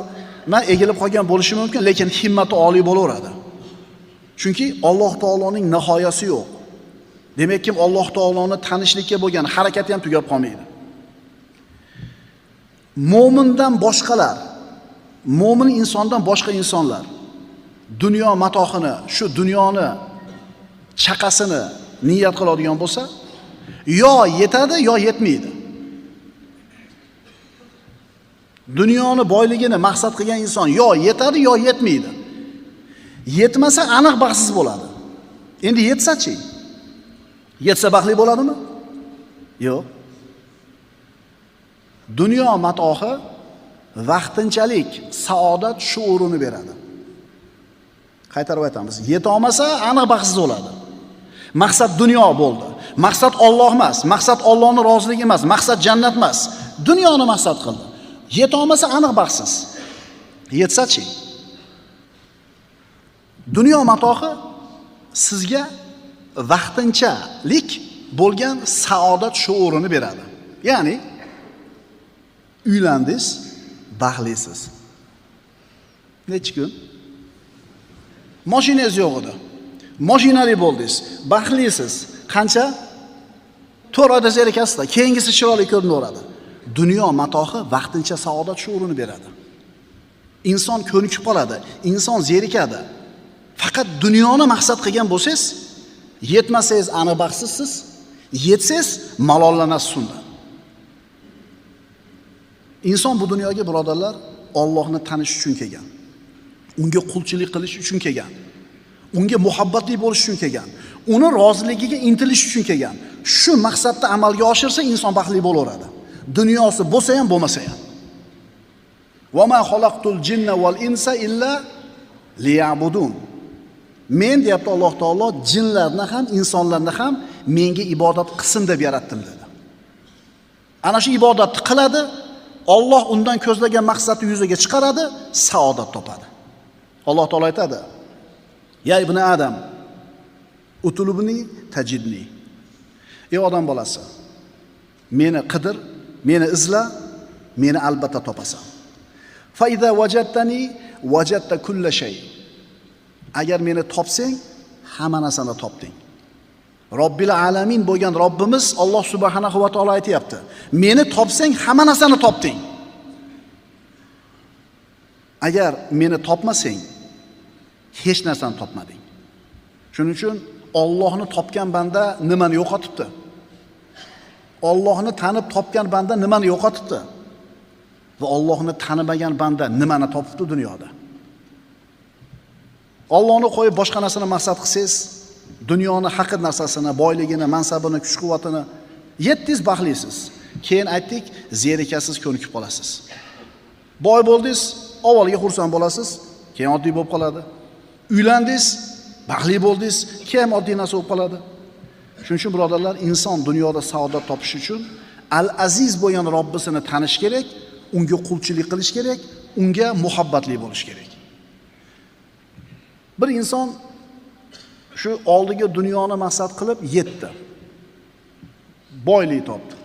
egilib qolgan bo'lishi mumkin, lekin himmati oliy bo'laveradi. Chunki Alloh taoloning nihoyasi yo'q. Demak kim Alloh taoloni tanishlikka bo'lgan harakati ham tugab qolmaydi. Mo'mindan boshqalar, mo'min insondan boshqa insonlar dunyo matohini, shu dunyoni chaqasini niyat qiladigan bo'lsa, yo yetadi, yo yetmaydi. Dunyoni boyligini maqsad qilgan inson yo yetadi, yo yetmaydi. Yetmasa aniq baxtsiz bo'ladi. Endi yetsa-chi? Yetsa baxtli bo'ladimi? Yo'q. Dunyo matohi vaqtinchalik saodat shuurini beradi. Qaytarib aytamiz. Yeta olmasa aniq baxtsiz bo'ladi. Maqsad dunyo bo'ldi. Maqsad Alloh emas, maqsad Allohning roziligi emas, maqsad jannat emas. Dunyoni maqsad qildi. Yeta olmasa aniq baxtsiz. Yetsa-chi? Dunyo matohi sizga vaqtinchalik bo'lgan saodat shuurini beradi. Ya'ni uylandingiz, baxtlisiz. Necha kun? Mashinangiz yo'q edi. Mashinali bo'ldingiz, baxtlisiz. Qancha? 4 oyda zerikasizda, keyingisi chiroyli ko'rinaveradi. Dunyo matohi vaqtincha saodat shuurini beradi. Inson ko'nikib qoladi, inson zerikadi. Faqat dunyoni maqsad qilgan bo'lsangiz, yetmasangiz aniq baxtsizsiz, yetsangiz malollanasiz undan. Inson bu dunyoga birodarlar Allohni tanish uchun kelgan. Unga qulchilik qilish uchun kelgan. Unga muhabbatli bo'lish uchun kelgan. Uni roziligiga intilish uchun kelgan. Shu maqsadni amalga oshirsa inson baxtli bo'laveradi. Dunyosi bo'lsa ham, bo'lmasa ham. Va ma xalaqtul jinna val insa illa liya'budun. Men deyapti Alloh taolo jinlarni ham, insonlarni ham menga ibodat qilsin deb yaratdim dedi. Ana shu ibodatni qiladi, Alloh undan ko'zlagan maqsadni yuzaga chiqaradi, saodat topadi. Alloh taolo aytadi: "Ya ibn Adam, utulubni tajidni." Ey odam bolasi, meni qidir, meni izla, meni albatta topasan. Fa iza wajadtani wajadta kulla shay. Agar meni topsang, hamma narsani topding. Robbil alamin bo'lgan Robbimiz Alloh subhanahu va taolo aytayapti. Meni topsang, hamma narsani topding. Agar meni topmasang, hech narsani topmading. Shuning uchun Allohni topgan banda nimani yo'qotibdi? Allohni tanib topgan banda nimani yo'qotibdi? Va Allohni tanimagan banda nimani topibdi dunyoda? Allohni qo'yib boshqa narsani maqsad qilsangiz, dunyoni haqiqiy narsasini, boyligini, mansabini, kuch-quvvatini yetdingiz, baxtlisiz. Keyin aytdik, zerikasiz, ko'nikib qolasiz. Boy bo'ldingiz, avvaliga xursand bo'lasiz, keyin oddiy bo'lib qoladi. Uylandingiz, baxtli bo'ldingiz, keyin oddiy narsa bo'lib qoladi. Shuning uchun birodarlar, inson dunyoda saodat topish uchun Al-Aziz bo'lgan Robbisini tanish kerak, unga qulchilik qilish kerak, unga muhabbatli bo'lish kerak. Bir inson shu oldiga dunyoni maqsad qilib yetdi. Boylik topdi.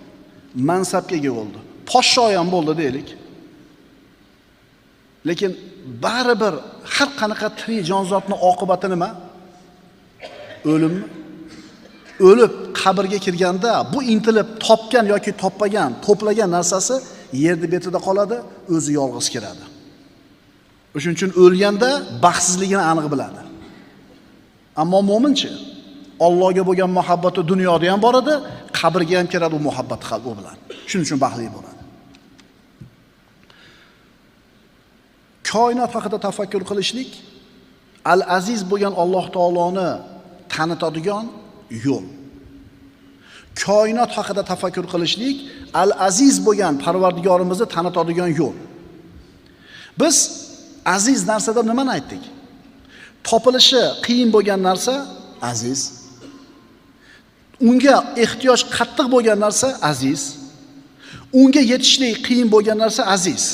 Mansabga ega bo'ldi. Podsho ham bo'ldi deylik. Lekin baribir har qanaqa tirik jonzotning oqibati nima? O'limmi? O'lib qabrga kirganda bu intilib topgan yoki topmagan, to'plagan narsasi yerda betida qoladi, o'zi yolg'iz kiradi. O'shuning uchun o'lganda baxtsizligini aniq biladi. Ammo mo'minchi Allohga bo'lgan muhabbati dunyoda ham bor edi, qabrga ham kiradi u muhabbat qalbi bilan. Shuning uchun baxtli bo'ladi. Koinot haqida tafakkur qilishlik Al-Aziz bo'lgan Alloh taoloni tanitadigan yo'l. Koinot haqida tafakkur qilishlik Al-Aziz bo'lgan Parvardigorimizni tanitadigan yo'l. Biz aziz narsada nimani aytdik? Topilishi qiyin bo'lgan narsa aziz. Unga ehtiyoj qattiq bo'lgan narsa aziz. Unga yetishlik qiyin bo'lgan narsa aziz.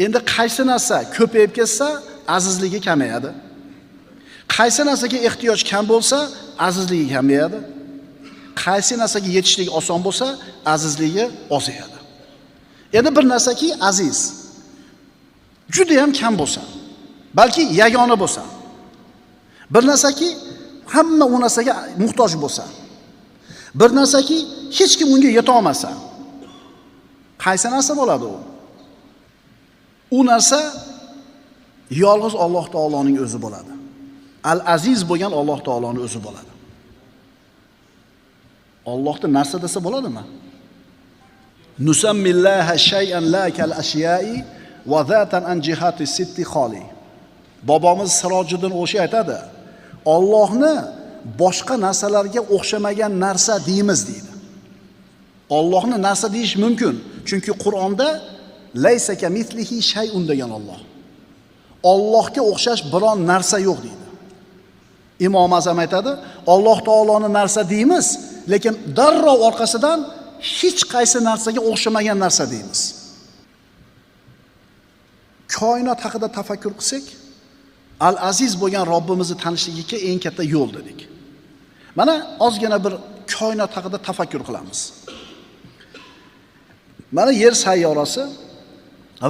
Endi qaysi narsa ko'payib ketsa, azizligi kamayadi. Qaysi narsaga ehtiyoj kam bo'lsa, azizligi kamayadi. Qaysi narsaga yetishlik oson bo'lsa, azizligi ozayadi. Endi bir narsaki aziz juda ham kam bo'lsa, balki yagona bo'lsa, Bir narsaki hamma u narsaga muhtoj bo'lsa, bir narsaki hech kim unga yeta olmasa, qaysi narsa bo'ladi u? U narsa yolg'iz Alloh taoloning o'zi bo'ladi. Al-Aziz bo'lgan Alloh taoloning o'zi bo'ladi. Allohning narsa desa bo'ladimi? Nusammillaha shay'an la kal ashyai va zatan an jihati sitti kholi. Bobomiz Sirojiddin o'sha aytadi. Allohni boshqa narsalarga o'xshamagan narsa deymiz deydi. Allohni narsa deyish mumkin, chunki Qur'onda laysa kamithlihi shay'un degan Alloh. Allohga o'xshash biron narsa yo'q deydi. Imom Azam aytadi, Alloh taoloni narsa deymiz, lekin darrov orqasidan hech qaysi narsaga o'xshamagan narsa deymiz. Koinot haqida tafakkur qilsak, Al-Aziz bo'lgan Robbimizni tanishligiga eng katta yo'l dedik. Mana ozgina bir koinot haqida tafakkur qilamiz. Mana Yer sayyorasi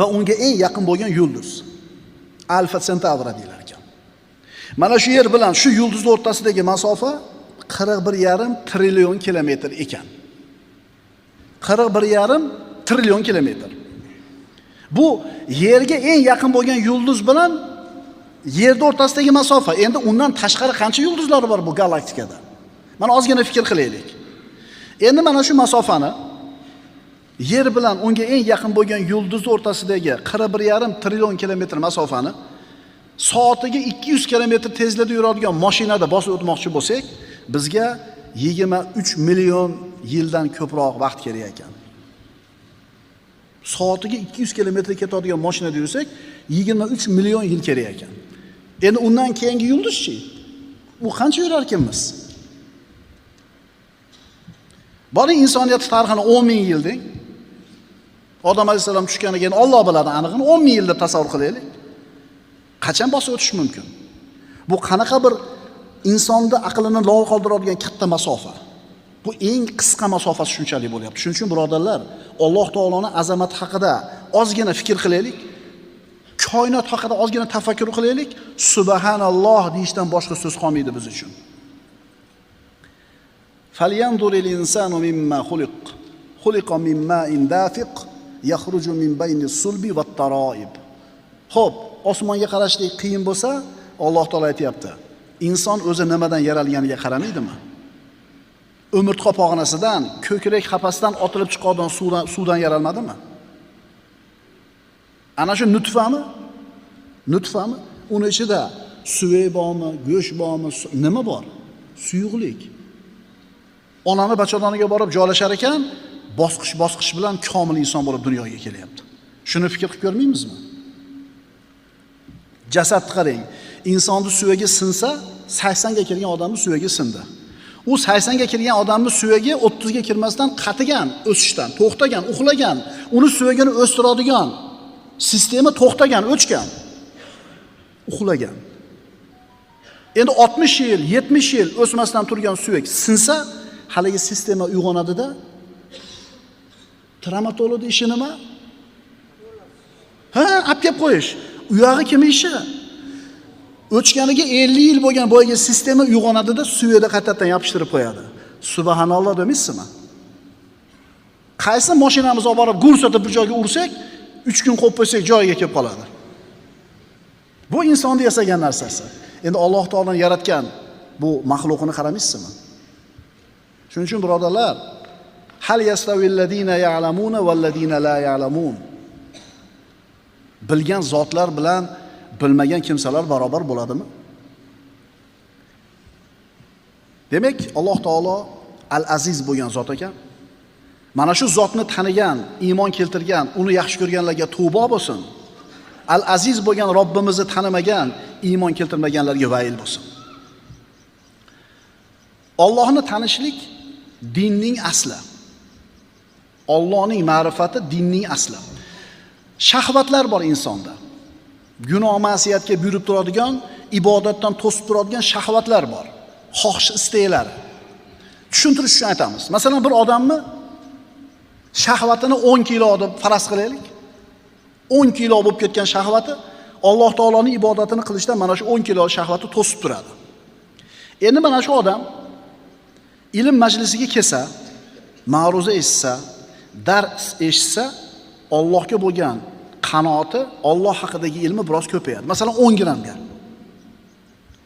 va unga eng yaqin bo'lgan yulduz Alfa Centauri deylar ekan. Mana shu yer bilan shu yulduz o'rtasidagi masofa 41,5 trillion kilometr ekan. 41,5 trillion kilometr. Bu yerga eng yaqin bo'lgan yulduz bilan yerda o'rtasidagi masofa. Endi undan tashqari qancha yulduzlar bor bu galaktikada? Mana ozgina fikr qilaylik. Endi mana shu masofani yer bilan unga eng yaqin bo'lgan yulduz o'rtasidagi 41,5 trillion kilometr masofani soatiga 200 kilometr tezlikda yuradigan mashinada bosib o'tmoqchi bo'lsak, bizga 23 million yildan ko'proq vaqt kerak ekan. Soatiga 200 kilometr ketadigan mashinada yursak, 23 million yil kerak ekan. Endi undan keyingi yulduzchi? U qancha yurar ekanmiz? Bari insoniyat tarixini 10 ming yil deng. Odam alayhisalom tushganidan keyin Alloh biladi aniqini 10 ming yilda tasavvur qilaylik. Qachon bosib o'tish mumkin? Bu qanaqa bir insonni aqlini lol qoldiradigan katta masofa. Bu eng qisqa masofasi shunchalik bo'lyapti. Shuning uchun birodarlar, Alloh taoloning azamati haqida ozgina fikr qilaylik. Koinot haqida ozgina tafakkur qilaylik. Subhanalloh deyishdan boshqa so'z qolmaydi biz uchun. Falyanzuril insanu mimma xuliq. Xuliqa mimma indafiq yakhruju min baynis sulbi vat taraib. Xo'p, osmonga qarashlik qiyin bo'lsa, Alloh taolo aytayapti. Inson o'zi nimadan yaralganiga qaramaydimi? Umurtqa pog'onasidan, ko'krak qafasdan otilib chiqadigan suvdan yaralmadimi? Ana shu nutfami? Nutfami? Uni ichida suv bormi, go'sht bormi, nima bor? Suyuqlik. Onani bachadoniga borib joylashar ekan, bosqich bilan komil inson bo'lib dunyoga kelyapti. Shuni fikr qilib ko'rmaymizmi? Jasadni qarang. Insonni suviga sinsa, 80 ga kirgan odamni suviga sindi. U 80 ga kirgan odamni suviga 30 ga kirmasdan qatigan, o'sishdan, to'xtagan, uxlagan, uni suvigini o'stiradigan sistema to'xtagan, o'chgan. Uxlagan. Endi 60 yil, 70 yil o'smasdan turgan suvik sinsa, haligi sistema uyg'onadi-da. Travmatolog ishi nima? Olib kelib qo'yish. U yog'i kim ishi? O'chganiga 50 yil bo'lgan boyagi sistema uyg'onadi-da, suvida qaytadan yopishtirib qo'yadi. Subhanalloh demaysizmi? Qaysi mashinamizni olib borib gursatib bir joyga ursak, 3 kun qo'yib qo'ysak joyiga kelib qoladi. Bu insonni yasagan narsasi. Endi Alloh taolaning yaratgan bu maxluqini qaramaysizmi? Shuning uchun birodarlar, hal yastavillazina ya'lamuna vallazina la ya'lamun. Bilgan zotlar bilan bilmagan kimsalar barobar bo'ladimi? Demak, Alloh taolo Al-Aziz bo'lgan zot ekan. Mana shu zotni tanigan, iymon keltirgan, uni yaxshi ko'rganlarga tavba bo'lsin. Al-Aziz bo'lgan Robbimizni tanimagan, iymon keltirmaganlarga vayl bo'lsin. Allohni tanishlik dinning asli. Allohning ma'rifati dinning asli. Shahvatlar bor insonda. Gunoh ma'siyatga buyurib turadigan, ibodatdan to'sib turadigan shahvatlar bor. Xohish isteklari. Tushuntirish uchun aytamiz. Masalan, bir odamni shahvatini 10 kilo deb faraz qilaylik. 10 kilo bo'lib ketgan shahvati Alloh taoloning ibodatini qilishdan mana shu 10 kilo shahvati to'sib turadi. Endi mana shu odam ilm majlisiga kelsa, ma'ruza eshitsa, dars eshitsa, Allohga bo'lgan qanoati, Alloh haqidagi ilmi biroz ko'payadi. Masalan, 10 grammga.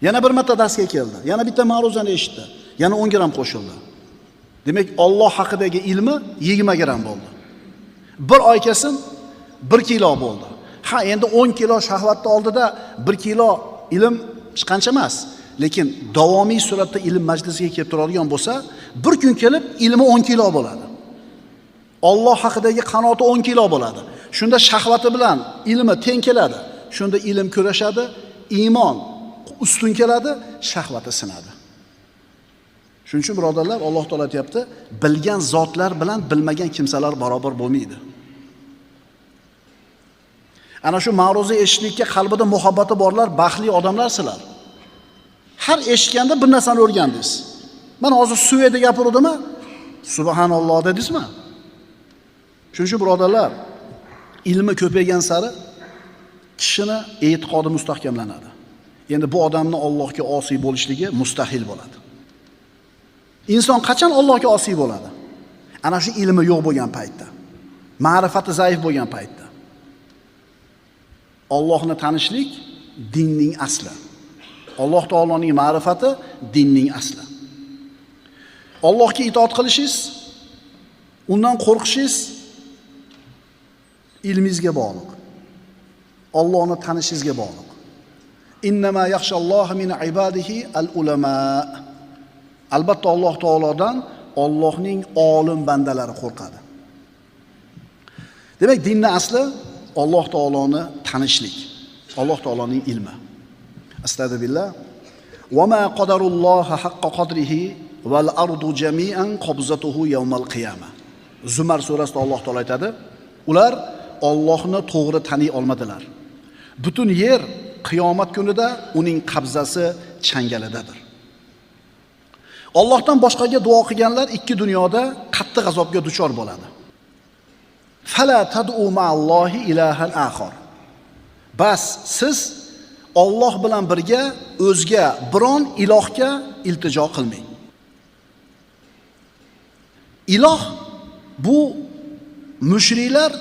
Yana bir marta darsga keldi, yana bitta ma'ruzani eshitdi, yana 10 gram qo'shildi. Demak, Alloh haqidagi ilmi 20 gram bo'ldi. Bir oy kelsin 1 kilo bo'ldi. Ha, endi 10 kilo shahvatni oldida 1 kilo ilm hech qancha emas. Lekin davomiy suratda ilm majlisiga kelib turadigan bo'lsa, bir kun kelib ilmi 10 kilo bo'ladi. Alloh haqidagi qanoati 10 kilo bo'ladi. Shunda shahvati bilan ilmi teng keladi. Shunda ilm kurashadi, iymon ustun keladi, shahvati sinadi. Shuning uchun birodarlar, Alloh taolo aytayapti, bilgan zotlar bilan bilmagan kimsalar barobar bo'lmaydi. Ana shu ma'ruza eshitishlikka qalbida muhabbati borlar, baxtli odamlar sizlar. Har eshitganda bir narsani o'rgandingiz. Mana hozir Suviyada gapirdimmi? Subhanalloh dedingizmi? Shuning uchun birodarlar, ilmi ko'paygan sari kishini e'tiqodi mustahkamlanadi. Endi bu odamning Allohga osiy bo'lishligi mustahil bo'ladi. Inson qachon Allohga osiy bo'ladi? Ana shu ilmi yo'q bo'lgan paytda, ma'rifati zaif bo'lgan paytda. Allohni tanishlik dinning asli. Alloh taoloning ma'rifati dinning asli. Allohga itoat qilishingiz, undan qo'rqishingiz ilmingizga bog'liq. Allohni tanishingizga bog'liq. Innama yaxshalloha min ibadihi al-ulama. Albatta Alloh taolodan Allohning olim bandalari qo'rqadi. Demak, dinning asli Alloh taoloni tanishlik, Alloh taoloning ilmi. Astagfirullah. Va ma qadarulloha haqqa qadrihi val ardu jami'an qabzatuhu yawmal qiyamah. Zumar surasida Alloh taolo aytadi, ular Allohni to'g'ri taniy olmadilar. Butun yer qiyomat kunida uning qabzasi changalidadir. Allohdan boshqaga duo qilganlar ikki dunyoda qattiq azobga duchor bo'ladi. Fala tad'u ma'allohi ilahan akhar. Bas siz Alloh bilan birga o'zga biron ilohga iltijo qilmang. Iloh bu mushriklar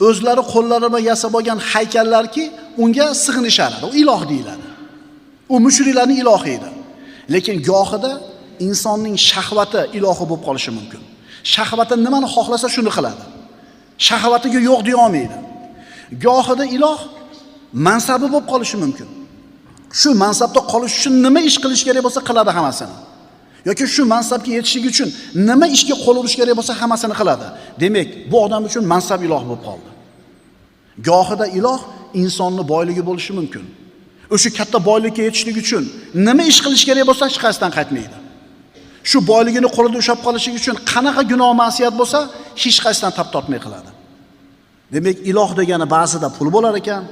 o'zlari qo'llari bilan yasab olgan haykallarki, unga sig'inishadi. U iloh deyiladi. U mushriklarning ilohi edi. Lekin gohida insonning shahvati ilohi bo'lib qolishi mumkin. Shahvati nimani xohlasa shuni qiladi. Shahvatiga yo'q deya olmaydi. Gohida iloh mansabi bo'lib qolishi mumkin. Shu mansabda qolish uchun nima ish qilish kerak bo'lsa qiladi hammasini. Yoki shu mansabga yetishlik uchun nima ishga qo'l urish kerak bo'lsa hammasini qiladi. Demak, bu odam uchun mansab iloh bo'lib qoldi. Gohida iloh insonning boyligi bo'lishi mumkin. O'sha katta boylikka yetishlik uchun nima ish qilish kerak bo'lsa hech qaysidan qaytmaydi. Shu boyligini qo'lida ushlab qolishi uchun qanaqa gunoh ma'siyat bo'lsa hech qaysidan tap tortmay qiladi. Demak, iloh degani ba'zida pul bo'lar ekan,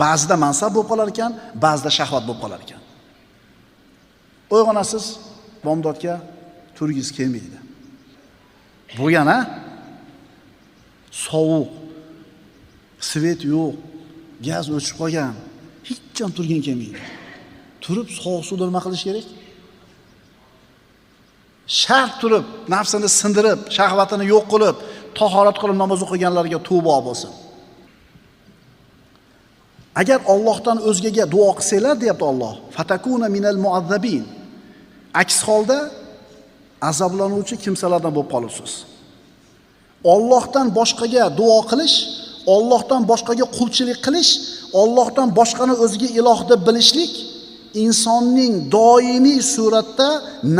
ba'zida mansab bo'lib qolar ekan, ba'zida shahvat bo'lib qolar ekan. Uyg'onasiz, bomdodga turgiz kelmaydi. Bu yana sovuq, svet yo'q, gaz o'chib qolgan, hech ham turgin kelmaydi. Turib sovuq suvda nima qilish kerak? Shart turib, nafsini sindirib, shahvatini yo'q qilib, tahorat qilib namoz o'qiganlarga tavba bo'lsin. Agar Allohdan o'zgaga duo qilsanglar, deyapti Alloh, fatakuna minal muazzabin. Aks holda azoblanuvchi kimsalardan bo'lib qolasiz. Allohdan boshqaga duo qilish, Allohdan boshqaga qulchilik qilish, Allohdan boshqani o'ziga iloh deb bilishlik insonning doimiy suratda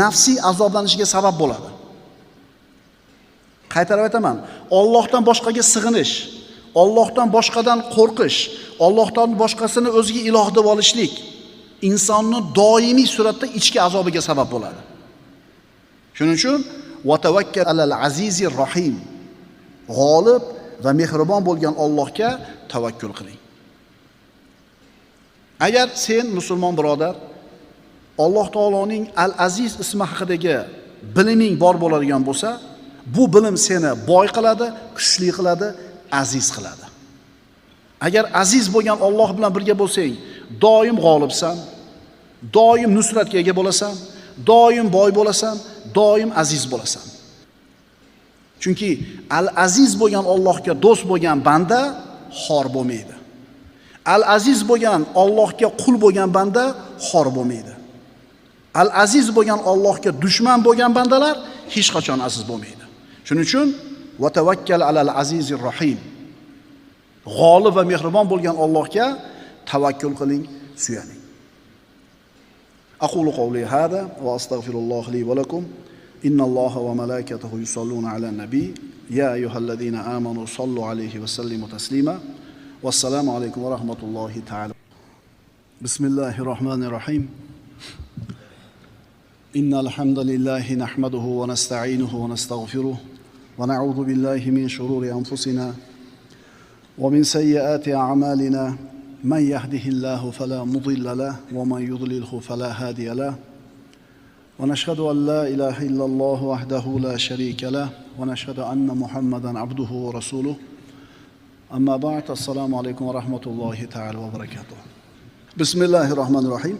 nafsiy azoblanishiga sabab bo'ladi. Qaytarib aytaman, Allohdan boshqaga sig'inish, Allohdan boshqadan qo'rqish, Allohdan boshqasini o'ziga iloh deb olishlik insonni doimiy suratda ichki azobiga sabab bo'ladi. Shuning uchun va tavakkal alal azizir rohim. G'olib va mehribon bo'lgan Allohga tavakkul qiling. Agar sen musulmon birodar Alloh taoloning Al-Aziz ismi haqidagi biliming bor bo'ladigan bo'lsa, bu bilim seni boy qiladi, kuchli qiladi, aziz qiladi. Agar aziz bo'lgan Alloh bilan birga bo'lsang, doim g'olibsan, doim nusratga ega bo'lasan, doim boy bo'lasan, doim aziz bo'lasan. Chunki al-aziz bo'lgan Allohga do'st bo'lgan banda xor bo'lmaydi. Al-aziz bo'lgan Allohga qul bo'lgan banda xor bo'lmaydi. Al-aziz bo'lgan Allohga dushman bo'lgan bandalar hech qachon aziz bo'lmaydi. Shuning uchun va tavakkal alal azizir rohim. G'olib va mehribon bo'lgan Allohga tavakkul qiling, suyaning. Aqulu qawli hada va astaghfirulloh li va lakum. Innalloha va malaikatahu yusalluna alan nabiy. Ya ayyuhallazina amanu sallu alayhi va sallimu taslima. Vassalamu alaykum va rahmatullohi ta'ala. Bismillahirrahmanirrahim. Innal hamdalillahi nahmaduhu va nasta'inuhu va nastaghfiruh wa na'udhu billahi min shururi anfusina wa min sayyiati a'malina. Man yahdihillahu fala mudilla lahu wa man yudlilhu fala hadiya lahu. Wa nashhadu an la ilaha illallah wahdahu la sharika lahu wa nashhadu anna Muhammadan abduhu wa rasuluh. Amma ba'd. Assalomu alaykum va rahmatullohi ta'ala va barakatuh. Bismillahirrahmanirrahim.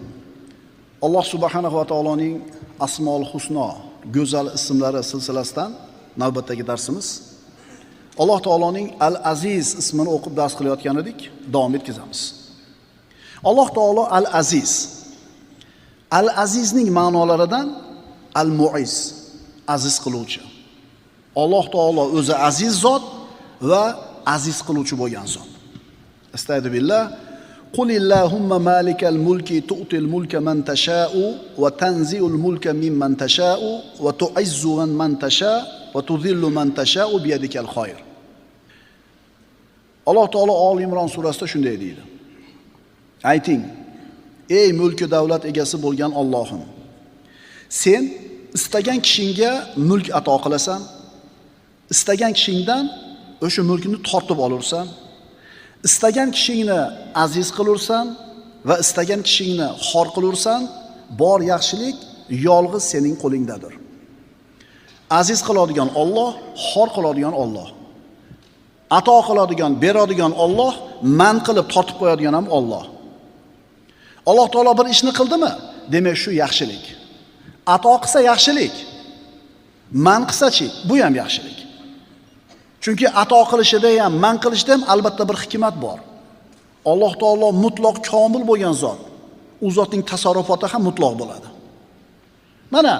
Alloh subhanahu va taoloning Asmaul Husno go'zal ismlari silsilasidan navbatdagi darsimiz. Alloh taoloning Al-Aziz ismini o'qib dars qilayotgan edik, davom etkazamiz. Alloh taolo Al-Aziz. Al-Azizning ma'nolaridan Al-Mu'iz, aziz qiluvchi. Alloh taolo o'zi aziz zot va aziz qiluvchi bo'lgan zot. Estaizu billah. Qul illahumma malikal mulki tu'til mulka man tasha'u wa tanzi'ul mulka mimman tasha'u wa tu'izzu man tasha' va tudhillu man tasha'u biyadikal khayr. Alloh taolo Ol Imron surasida shunday deydi. Ayting: ey mulki davlat egasi bo'lgan Allohim, sen istagan kishingga mulk ato qilasan, istagan kishingdan o'sha mulkni tortib olursan, istagan kishingni aziz qilursan va istagan kishingni xor qilursan. Bor yaxshilik yolg'iz sening qo'lingdadir. Aziz qiladigan Alloh, xor qiladigan Alloh. Ato qiladigan, beradigan Alloh, man qilib tortib qo'yadigan ham Alloh. Alloh taolo bir ishni qildimi? Demak, shu yaxshilik. Ato qilsa yaxshilik. Man qilsa-chi, bu ham yaxshilik. Chunki ato qilishida ham, man qilishda ham albatta bir hikmat bor. Alloh taolo mutlaq komil bo'lgan zot. U zotning tasarrufoti ham mutlaq bo'ladi. Mana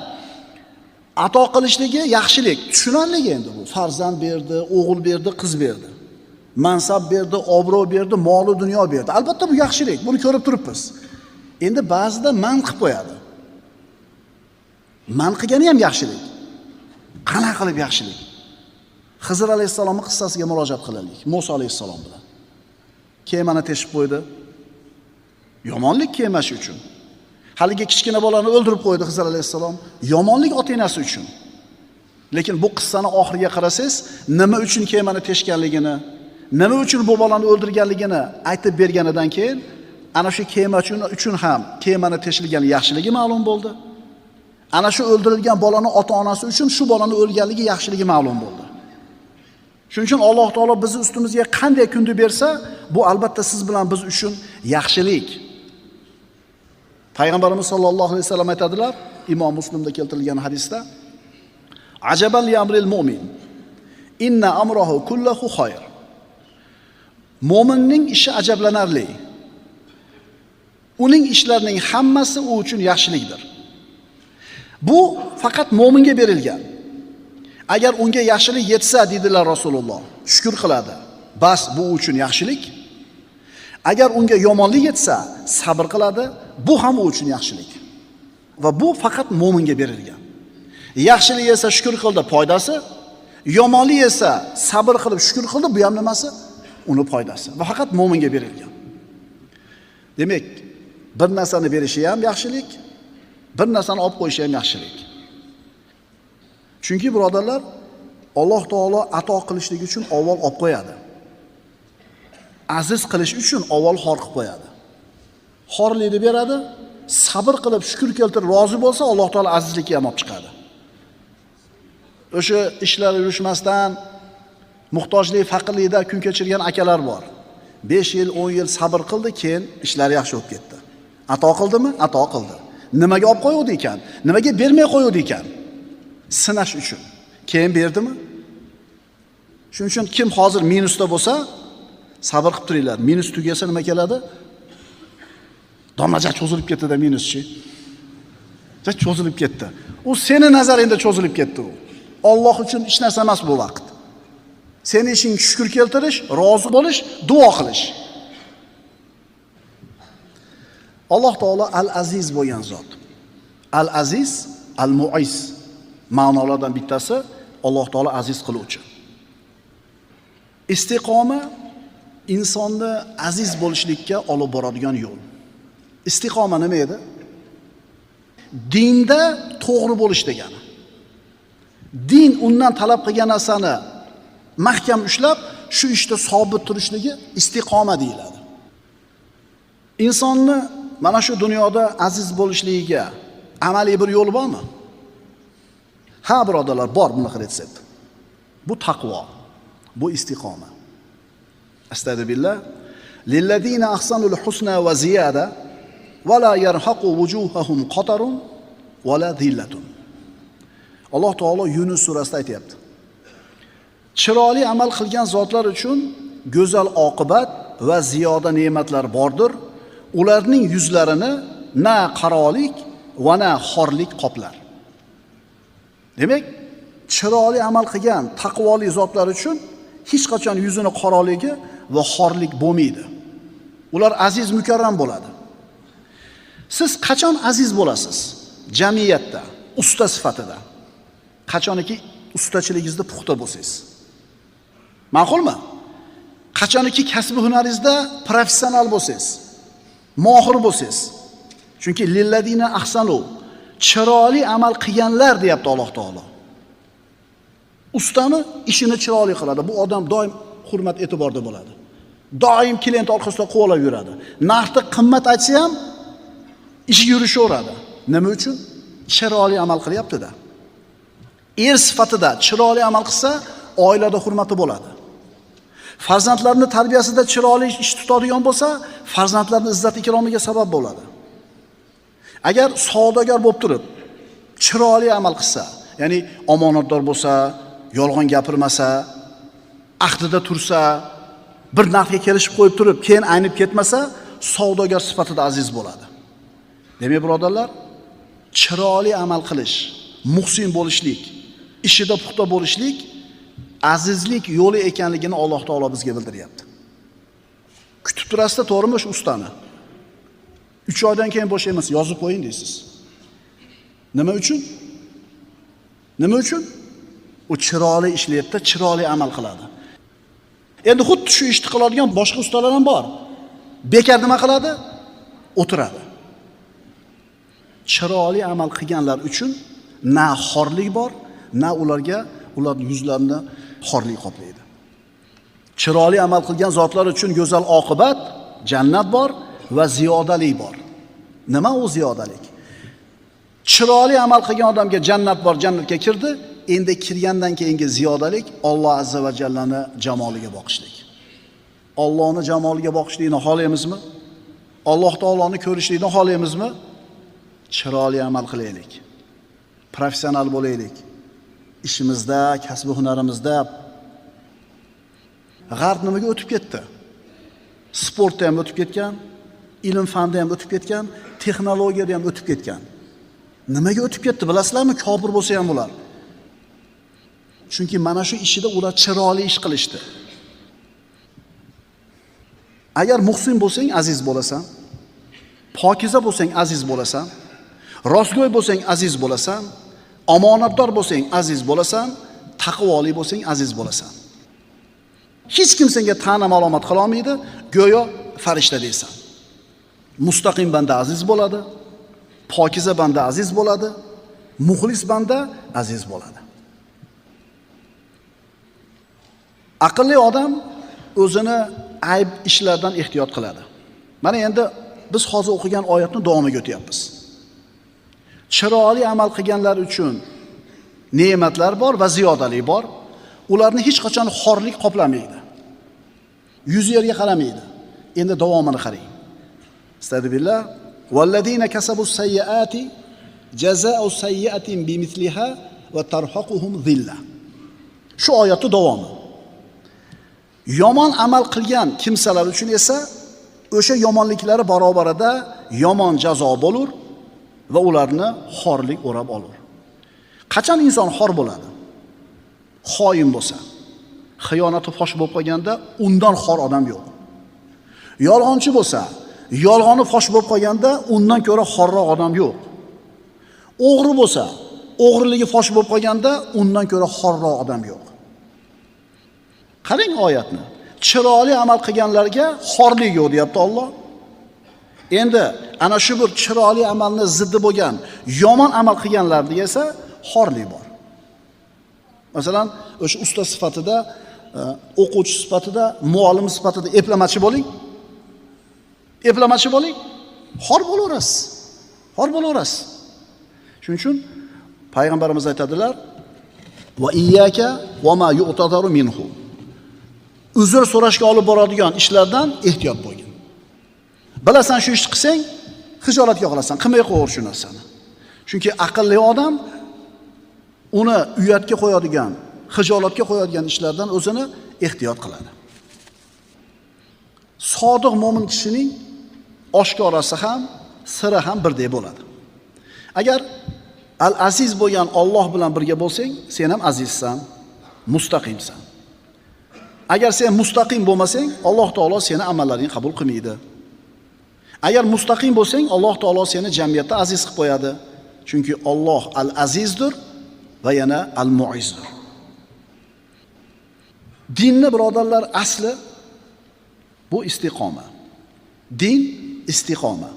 ato qilishligi yaxshilik, tushunarli endi bu. Farzand berdi, o'g'il berdi, qiz berdi. Mansab berdi, obro' berdi, mol dunyo berdi. Albatta bu yaxshilik. Buni ko'rib turibmiz. Endi ba'zida man qilib qo'yadi. Man qilgani ham yaxshilik. Qana qilib yaxshilik? Xizr alayhissalomning qissasiga murojaat qilaylik. Musa alayhissalom bilan. Kemani teshib qo'ydi. Yomonlik kemashi uchun. Haligi kichkina bolani o'ldirib qo'ydi Xizr alayhissalom. Yomonlik ota-onasi uchun. Lekin bu qissani oxiriga qarasangiz, nima uchun kemani teshganligini, nima uchun bu bolani o'ldirganligini aytib berganidan keyin, ana shu kema uchun ham kemani teshilgani yaxshiligi ma'lum bo'ldi. Ana shu o'ldirilgan bolani ota-onasi uchun shu bolani o'lganligi yaxshiligi ma'lum bo'ldi. Shuning uchun Alloh taolo bizni ustimizga qanday kunni bersa, bu albatta siz bilan biz uchun yaxshilik. Payg'ambarimiz sollallohu alayhi vasallam aytadilar, Imom Muslimda keltirilgan hadisda: "Ajaban li amril mu'min, inna amrahu kulluhu khayr." Mo'minning ishi ajablanarli. Uning ishlarining hammasi u uchun yaxshilikdir. Bu faqat mo'minga berilgan. Agar unga yaxshilik yetsa, dedilar Rasululloh, shukr qiladi. Bas, bu uchun yaxshilik. Agar unga yomonlik yetsa, sabr qiladi. Bu ham u uchun yaxshilik. Va bu faqat mo'minga berilgan. Yaxshilik esa shukr qildi, foydasi. Yomonlik esa sabr qilib shukr qildi, bu ham nimasi? Uni foydasi. Va faqat mo'minga berilgan. Demak, bir narsani berishi ham yaxshilik, bir narsani olib qo'yishi ham yaxshilik. Chunki birodarlar, Alloh taolo ato qilishlik uchun avval olib qo'yadi. Aziz qilish uchun avval xor qilib qo'yadi. Xorlikni beradi, sabr qilib shukr keltirib rozi bo'lsa, Alloh taolo azizlikka ham olib chiqadi. O'sha ishlar yurishmasdan muhtojlik, faqirlikda kun kechirgan akalar bor. 5 yil, 10 yil sabr qildi, keyin ishlari yaxshi bo'lib ketdi. Ato qildimi? Ato qildi. Nimaga olib qo'yuvdi ekan? Nimaga bermay qo'yuvdi ekan? Sinash uchun. Keyin berdimi? Shuning uchun kim hozir minusda bo'lsa, sabr qilib turinglar. Minus tugasa nima keladi? Domaja cho'zilib ketdi-da minuschi. Cho'zilib ketdi. U seni nazaringda cho'zilib ketdi u. Alloh uchun hech narsa emas bu vaqt. Seni ishing shukr keltirish, rozi bo'lish, duo qilish. Alloh taolo Al-Aziz bo'lgan zot. Al-Aziz, Al-Mu'iz ma'nolardan bittasi Alloh taolo aziz qiluvchi. Istiqoma insonni aziz bo'lishlikka olib boradigan yo'l. Istiqoma nima edi? Dinda to'g'ri bo'lish degani. Din undan talab qilgan narsani mahkam ushlab, shu ishda sobit turishligi istiqoma deyiladi. Insonni mana shu dunyoda aziz bo'lishligiga amaliy bir yo'l bormi? Ha, birodarlar, bor bunaqa retsept. Bu taqvo, bu istiqoma. Astagfirullah. Lillazina ahsanul husna va ziyada va la yarhaqu wujuhahum qatarun va la dhillatun. Alloh taolo Yunus surasida aytayapti. Chiroyli amal qilgan zotlar uchun go'zal oqibat va ziyoda ne'matlar bordir. Ularning yuzlarini na qarolik va na xorlik qoplar. Demak, chiroyli amal qilgan taqvoli zotlar uchun hech qachon yuzini qoraligi va xorlik bo'lmaydi. Ular aziz mukarram bo'ladi. Siz qachon aziz bo'lasiz? Jamiyatda, usta sifatida. Qachoniki ustachiligingizda puxta bo'lsangiz. Ma'qulmi? Qachoniki kasb hunaringizda professional bo'lsangiz, mohir bo'lsangiz. Chunki lilladina ahsanu, chiroyli amal qilganlar deyapti Alloh taolo. Ustami ishini chiroyli qiladi. Bu odam doim hurmat e'tiborda bo'ladi. Doim klient orqasida qo'volab yuradi. Narxni qimmat aytsa ham ishi yurishaveradi. Nima uchun? Chiroyli amal qilyapti-da. Er sifatida chiroyli amal qilsa, oilada hurmati bo'ladi. Farzandlarning tarbiyasida chiroyli ish tutadigan bo'lsa, farzandlarning izzat ikromiga sabab bo'ladi. Agar savdogar bo'lib turib, chiroyli amal qilsa, ya'ni omonatdor bo'lsa, yolg'on gapirmasa, ahdida tursa, bir narxga kelishib qo'yib turib, keyin aynib ketmasa, savdogar sifatida aziz bo'ladi. Demak, birodarlar, chiroyli amal qilish, muhsin bo'lishlik, ishida puxta bo'lishlik azizlik yo'li ekanligini Alloh taolo bizga bildiryapti. Kutib turasizda, to'g'rimi shu ustani? 3 oydan keyin bo'shaymiz, yozib qo'ying deysiz. Nima uchun? Nima uchun? U chiroyli ishlayapti, chiroyli amal qiladi. Endi xuddi shu ishni qiladigan boshqa ustalar ham bor. Bekar nima qiladi? O'tiradi. Chiroyli amal qilganlar uchun na xorlik bor, na ular yuzlarini xorlik qoplaydi. Chiroyli amal qilgan zotlar uchun go'zal oqibat, jannat bor va ziyodalik bor. Nima u ziyodalik? Chiroyli amal qilgan odamga jannat bor, jannatga kirdi. Endi kirgandan keyingi ziyodalik Alloh azza va jallani jamoliga boqishlik. Allohni jamoliga boqishlikni xohlaymizmi? Alloh taoloni ko'rishlikni xohlaymizmi? Chiroyli amal qilaylik. Professional bo'laylik. Ishimizda, kasb hunarimizda. G'arb nimaga o'tib ketdi? Sportda ham o'tib ketgan, ilm fanda ham o'tib ketgan, texnologiyada ham o'tib ketgan. Nimaga o'tib ketdi bilasizlarmi? Kofir bo'lsa ham ular. Chunki mana shu ishida ular chiroyli ish qilishdi. Agar muhsin bo'lsang aziz bo'lasan, pokiza bo'lsang aziz bo'lasan, rostgo'y bo'lsang aziz bo'lasan, omonatdor bo'lsang aziz bo'lasan, taqvoli bo'lsang aziz bo'lasan. Hech kim senga ta'na ma'lumot qila olmaydi, go'yo farishta deysan. Mustaqim banda aziz bo'ladi, pokiza banda aziz bo'ladi, muxlis banda aziz bo'ladi. Aqlli odam o'zini ayb ishlardan ehtiyot qiladi. Mana endi biz hozir o'qigan oyatni davomiga o'tyapmiz. Chiroyli amal qilganlar uchun ne'matlar bor va ziyodalik bor. Ularni hech qachon xorlik qoplamaydi. Yuz yerga qaramaydi. Endi davomini qarang. Astagfirullah. Vallazina kasabus sayyiati jazaa'u sayyi'atin bimithliha va tarhaquhum zilla. Shu oyatning davomi. Yomon amal qilgan kimsalar uchun esa o'sha yomonliklari barobarida yomon jazo bo'lur va ularni xorlik o'rab olur. Qachon inson xor bo'ladi? Xoin bo'lsa, xiyonati fosh bo'lib qolganda undan xor odam yo'q. Yolg'onchi bo'lsa, yolg'oni fosh bo'lib qolganda undan ko'ra xorroq odam yo'q. O'g'ri bo'lsa, o'g'riligi fosh bo'lib qolganda undan ko'ra xorroq odam yo'q. Qarang oyatni. Chiroyli amal qilganlarga xorlik yo'q deyapti Alloh. Endi ana shu bir chiroyli amalni ziddi bo'lgan yomon amal qilganlarga esa xorlik bor. Masalan, o'sha usta sifatida, o'quvchi sifatida, muallim sifatida eplamachi bo'ling. Eplamachi bo'ling. Xor bo'laverasiz. Xor bo'laverasiz. Shuning uchun payg'ambarimiz aytadilar: "Va iyyaka va ma yu'tadaru minhu." Uzr so'rashga olib boradigan ishlardan ehtiyot bo'lgin. Bilasan shu ishni qilsang, xijolatga qolasan, qilmay qo'yur shu narsani. Chunki aqlli odam uni uyatga qo'yadigan, xijolatga qo'yadigan ishlardan o'zini ehtiyot qiladi. Sodiq mo'min kishining oshkorasi ham, siri ham birdek bo'ladi. Agar al-aziz bo'lgan Alloh bilan birga bo'lsang, sen ham azizsan, mustaqimsan. Agar sen mustaqim bo'lmasang, Alloh taolo seni amallaringni qabul qilmaydi. Agar mustaqim bo'lsang, Alloh taolo seni jamiyatda aziz qilib qo'yadi. Chunki Alloh al-azizdir va yana al-mu'izzdir. Dinni birodarlar asli bu istiqoma. Din istiqoma.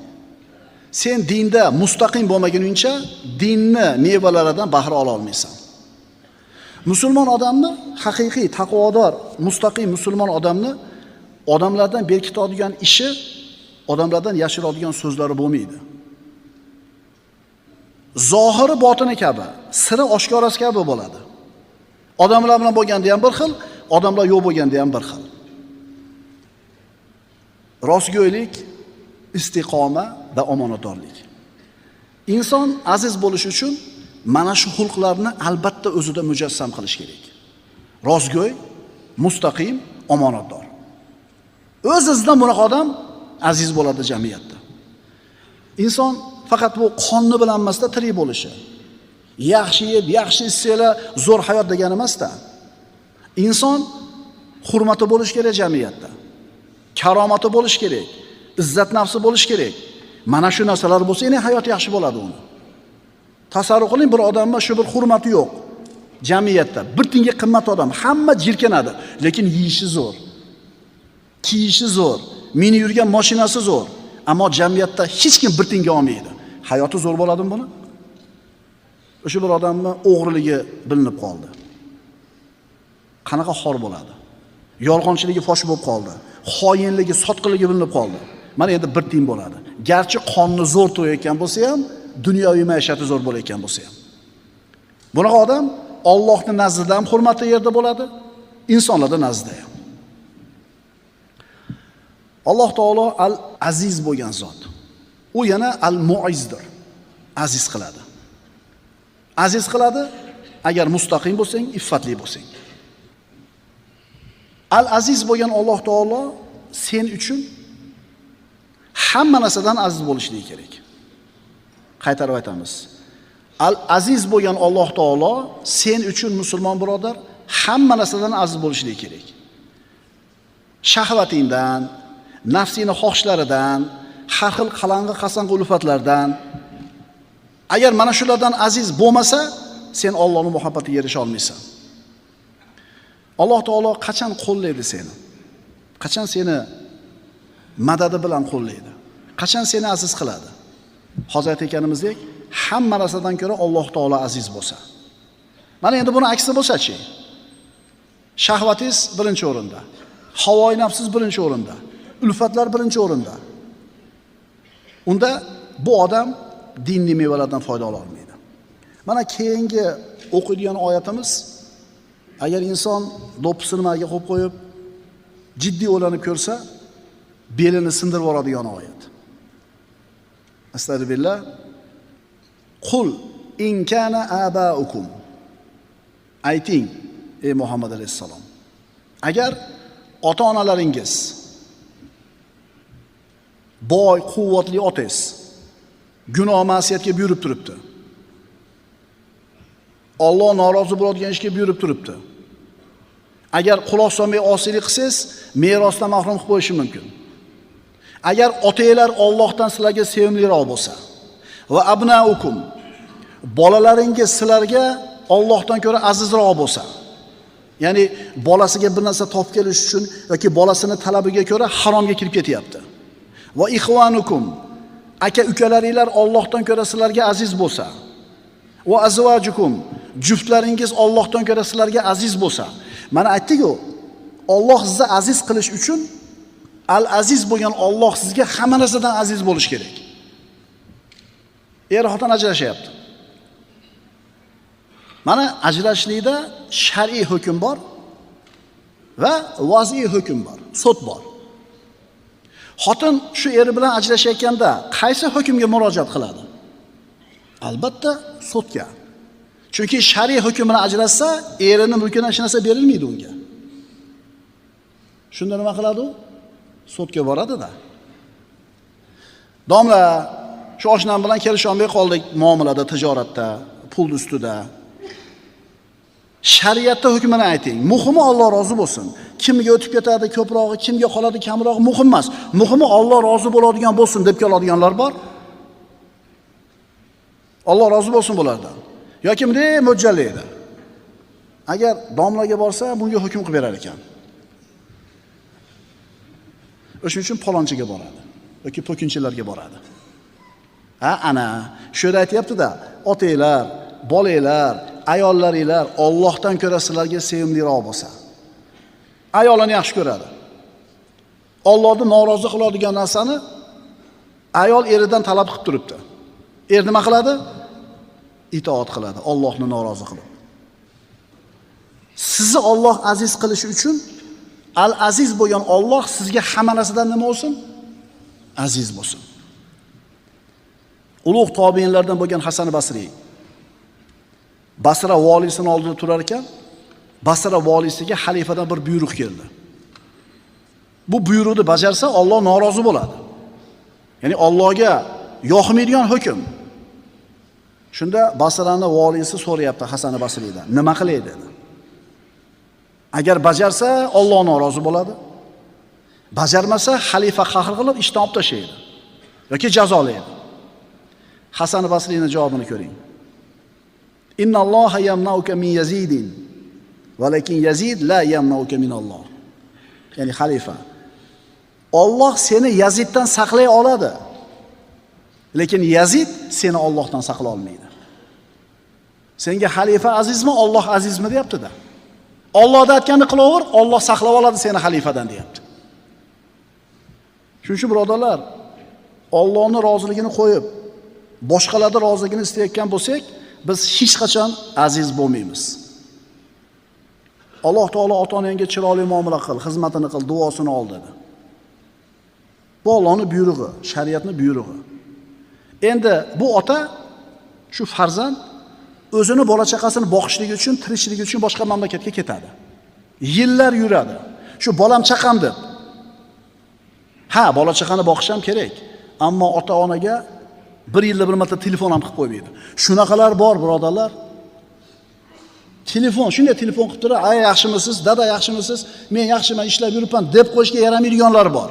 Sen dinda mustaqim bo'lmaguningcha dinni mevalaridan bahra ola olmaysan. Musulmon odamni, haqiqiy taqvodor, mustaqim musulmon odamni odamlardan berkitadigan ishi, odamlardan yashiradigan so'zlari bo'lmaydi. Zohiri botini kabi, siri oshkorasi kabi bo'ladi. Odamlar bilan bo'lganda ham bir xil, odamlar yo'q bo'lganda ham bir xil. Rostgo'ylik, istiqoma va omonatdorlik. Inson aziz bo'lish uchun mana shu xulqlarni albatta o'zida mujassam qilish kerak. Rostgo'y, mustaqim, omonatdor. O'z-o'zidan bunaqa odam aziz bo'ladi jamiyatda. Inson faqat bu qonni bilan emasda tirik bo'lishi. Yaxshi yeb, yaxshi ichsanglar zo'r hayot degani emasda. Inson hurmati bo'lish kerak jamiyatda. Karomati bo'lish kerak. Izzat nafsi bo'lish kerak. Mana shu narsalar bo'lsa, yana hayot yaxshi bo'ladi uni. Tasavvur qiling, bir odamga shu bir hurmati yo'q. Jamiyatda bir tinga qimmat odam, hamma jirkanadi, lekin yeyishi zo'r. Kiyishi zo'r, mini yurgan mashinasi zo'r, ammo jamiyatda hech kim bir tinga olmaydi. Hayoti zo'r bo'ladimi buni? O'sha bir odamning o'g'riligi bilinib qoldi. Qanaqa xor bo'ladi? Yolg'onchiligi fosh bo'lib qoldi. Xoinligi, sotqiligi bilinib qoldi. Mana endi bir tiyin bo'ladi. Garchi qonni zo'r to'yayotgan bo'lsa ham, dunyoviy maishati zo'r bo'layotgan bo'lsa ham. Bunaqa odam Allohning nazdida ham hurmatli yerda bo'ladi, insonlarning nazdida ham. Alloh taolo al-aziz bo'lgan zot. U yana al-mu'izzdir. Aziz qiladi. Aziz qiladi agar mustaqim bo'lsang, iffatli bo'lsang. Al-aziz bo'lgan Alloh taolo sen uchun hamma narsadan aziz bo'lishligi kerak. Qaytarib aytamiz. Al-aziz bo'lgan Alloh taolo sen uchun musulmon birodar hamma narsadan aziz bo'lishligi kerak. Shahvatingdan, nafsini xohishlaridan, har xil qalang'i qasanqi ulfatlardan. Agar mana shulardan aziz bo'lmasa, sen Allohning muhabbatiga erisha olmaysan. Alloh taolo qachon qo'llaydi seni? Qachon seni madadi bilan qo'llaydi? Qachon seni aziz qiladi? Hozir aytganimizdek, hamma narsadan ko'ra Alloh taolo aziz bo'lsa. Mana endi buni aksi bo'lsa-chi? Shahvatingiz birinchi o'rinda, havoyi nafsiz birinchi o'rinda, ulfatlar birinchi o'rinda. Unda bu odam dinni mevalardan foyda ola olmaydi. Mana keyingi o'qiydigan oyatimiz, agar inson do'ppisini marga qo'yib qo'yib, jiddiy o'ylanib ko'rsa, belini sindirib yuboradigan oyat. Astagfirullah. Qul in kana abaukum. Ayting, ey Muhammad alayhissalom. Agar ota-onalaringiz boy, quvvatli otangiz gunoh ma'siyatga buyurib turibdi. Alloh norozi bo'ladigan ishga buyurib turibdi. Agar quloq solmay osiylik qilsangiz, merosdan mahrum qilib qo'yishi mumkin. Agar otanglar Allohdan sizlarga sevimliroq bo'lsa, va abnaukum, bolalaringiz sizlarga Allohdan ko'ra azizroq bo'lsa, ya'ni bolasiga bir narsa topib kelish uchun yoki bolasini talabiga ko'ra haromga kirib ketyapti. Va ikhvanukum, aka-ukalaringlar Allohdan ko'ra sizlarga aziz bo'lsa, va azvajukum, juftlaringiz Allohdan ko'ra sizlarga aziz bo'lsa, mana aytdik-ku, Alloh sizni aziz qilish uchun al-aziz bo'lgan Alloh sizga hamma narsadan aziz bo'lish kerak. Er-xotin ajrashyapti. Mana ajrashishlikda shar'iy hukm bor va vaziy hukm bor, sud bor. Xotin shu eri bilan ajrashayotganda qaysi hukmga murojaat qiladi? Albatta sudga. Chunki shar'iy hukm bilan ajrashsa, erining mulkidan hech narsa berilmaydi unga. Shunda nima qiladi u? Sudga boradi-da. Domla, shu oshnam bilan kelisha olmay qoldik muomalada, tijoratda, pul ustida. Shariatda hukmini ayting. Muhimi Alloh rozi bo'lsin. Kimga o'tib ketadi ko'prog'i, kimga qoladi kamrog'i muhim emas. Muhimi Alloh rozi bo'ladigan bo'lsin deb keladiganlar bor. Alloh rozi bo'lsin bulardan. Yoki bunday mo'ljallaydi. Agar domlaga borsa, bunga hukm qilib berar ekan. O'shuning uchun palonchiga boradi yoki to'kinchilarga boradi. Ana, shu yerda aytayapti-da, otanglar, bolanglar, ayollaringlar Allohdan ko'ra sizlarga sevimliroq bo'lsa, ayolini yaxshi ko'radi. Allohni norozi qiladigan narsani ayol eridan talab qilib turibdi. Er nima qiladi? Itoat qiladi, Allohni norozi qilib. Sizni Alloh aziz qilish uchun al-aziz bo'lgan Alloh sizga hamma narsadan nima bo'lsin? Aziz bo'lsin. Ulug' tobiinlardan bo'lgan Hasan Basri Basra valisining oldida turar ekan, Basra valisiga xalifadan bir buyruq keldi. Bu buyruqni bajarsa Alloh norozi bo'ladi. Ya'ni Allohga yoqmaydigan hukm. Shunda Basraning valisi so'rayapti Hasan Basridan, nima qilay dedi. Agar bajarsa Alloh norozi bo'ladi. Bajarmasa xalifa qahr qilib ishdan olib tashlaydi yoki jazolaydi. Hasan Basrining javobini ko'ring. Innalloha yamnauka min Yazidin, walakin Yazid la yamnauka min Alloh. Ya'ni xalifa, Alloh seni Yaziddan saqlay oladi. Lekin Yazid seni Allohdan saqlay olmaydi. Senga xalifa azizmi, Alloh azizmi deyapti-da. Allohda aytganini qilaver, Alloh saqlab oladi seni xalifadan deyapti. Shuning uchun birodarlar, Allohning roziligini qo'yib, boshqalarning roziligini istayotgan bo'lsak, biz hech qachon aziz bo'lmaymiz. Alloh taolo ota-onangga chiroyli muomala qil, xizmatini qil, duosini ol dedi. Bu Allohning buyrug'i, shariatning buyrug'i. Endi bu ota shu farzand o'zini bola-chaqasini boqishligi uchun, tirishligi uchun boshqa mamlakatga ketadi. Yillar yuradi. Shu bolam-chaqam deb. Ha, bola-chaqani boqish ham kerak, ammo ota-onaga bir yilda bir marta telefon ham qilib qo'ymaydi. Shunaqalar bor, birodarlar. Telefon, shunday telefon qilib turib, "Ay, yaxshimisiz? Dada, yaxshimisiz? Men yaxshiman, ishlab yuribman" deb qo'yishga yaramaydiganlar bor.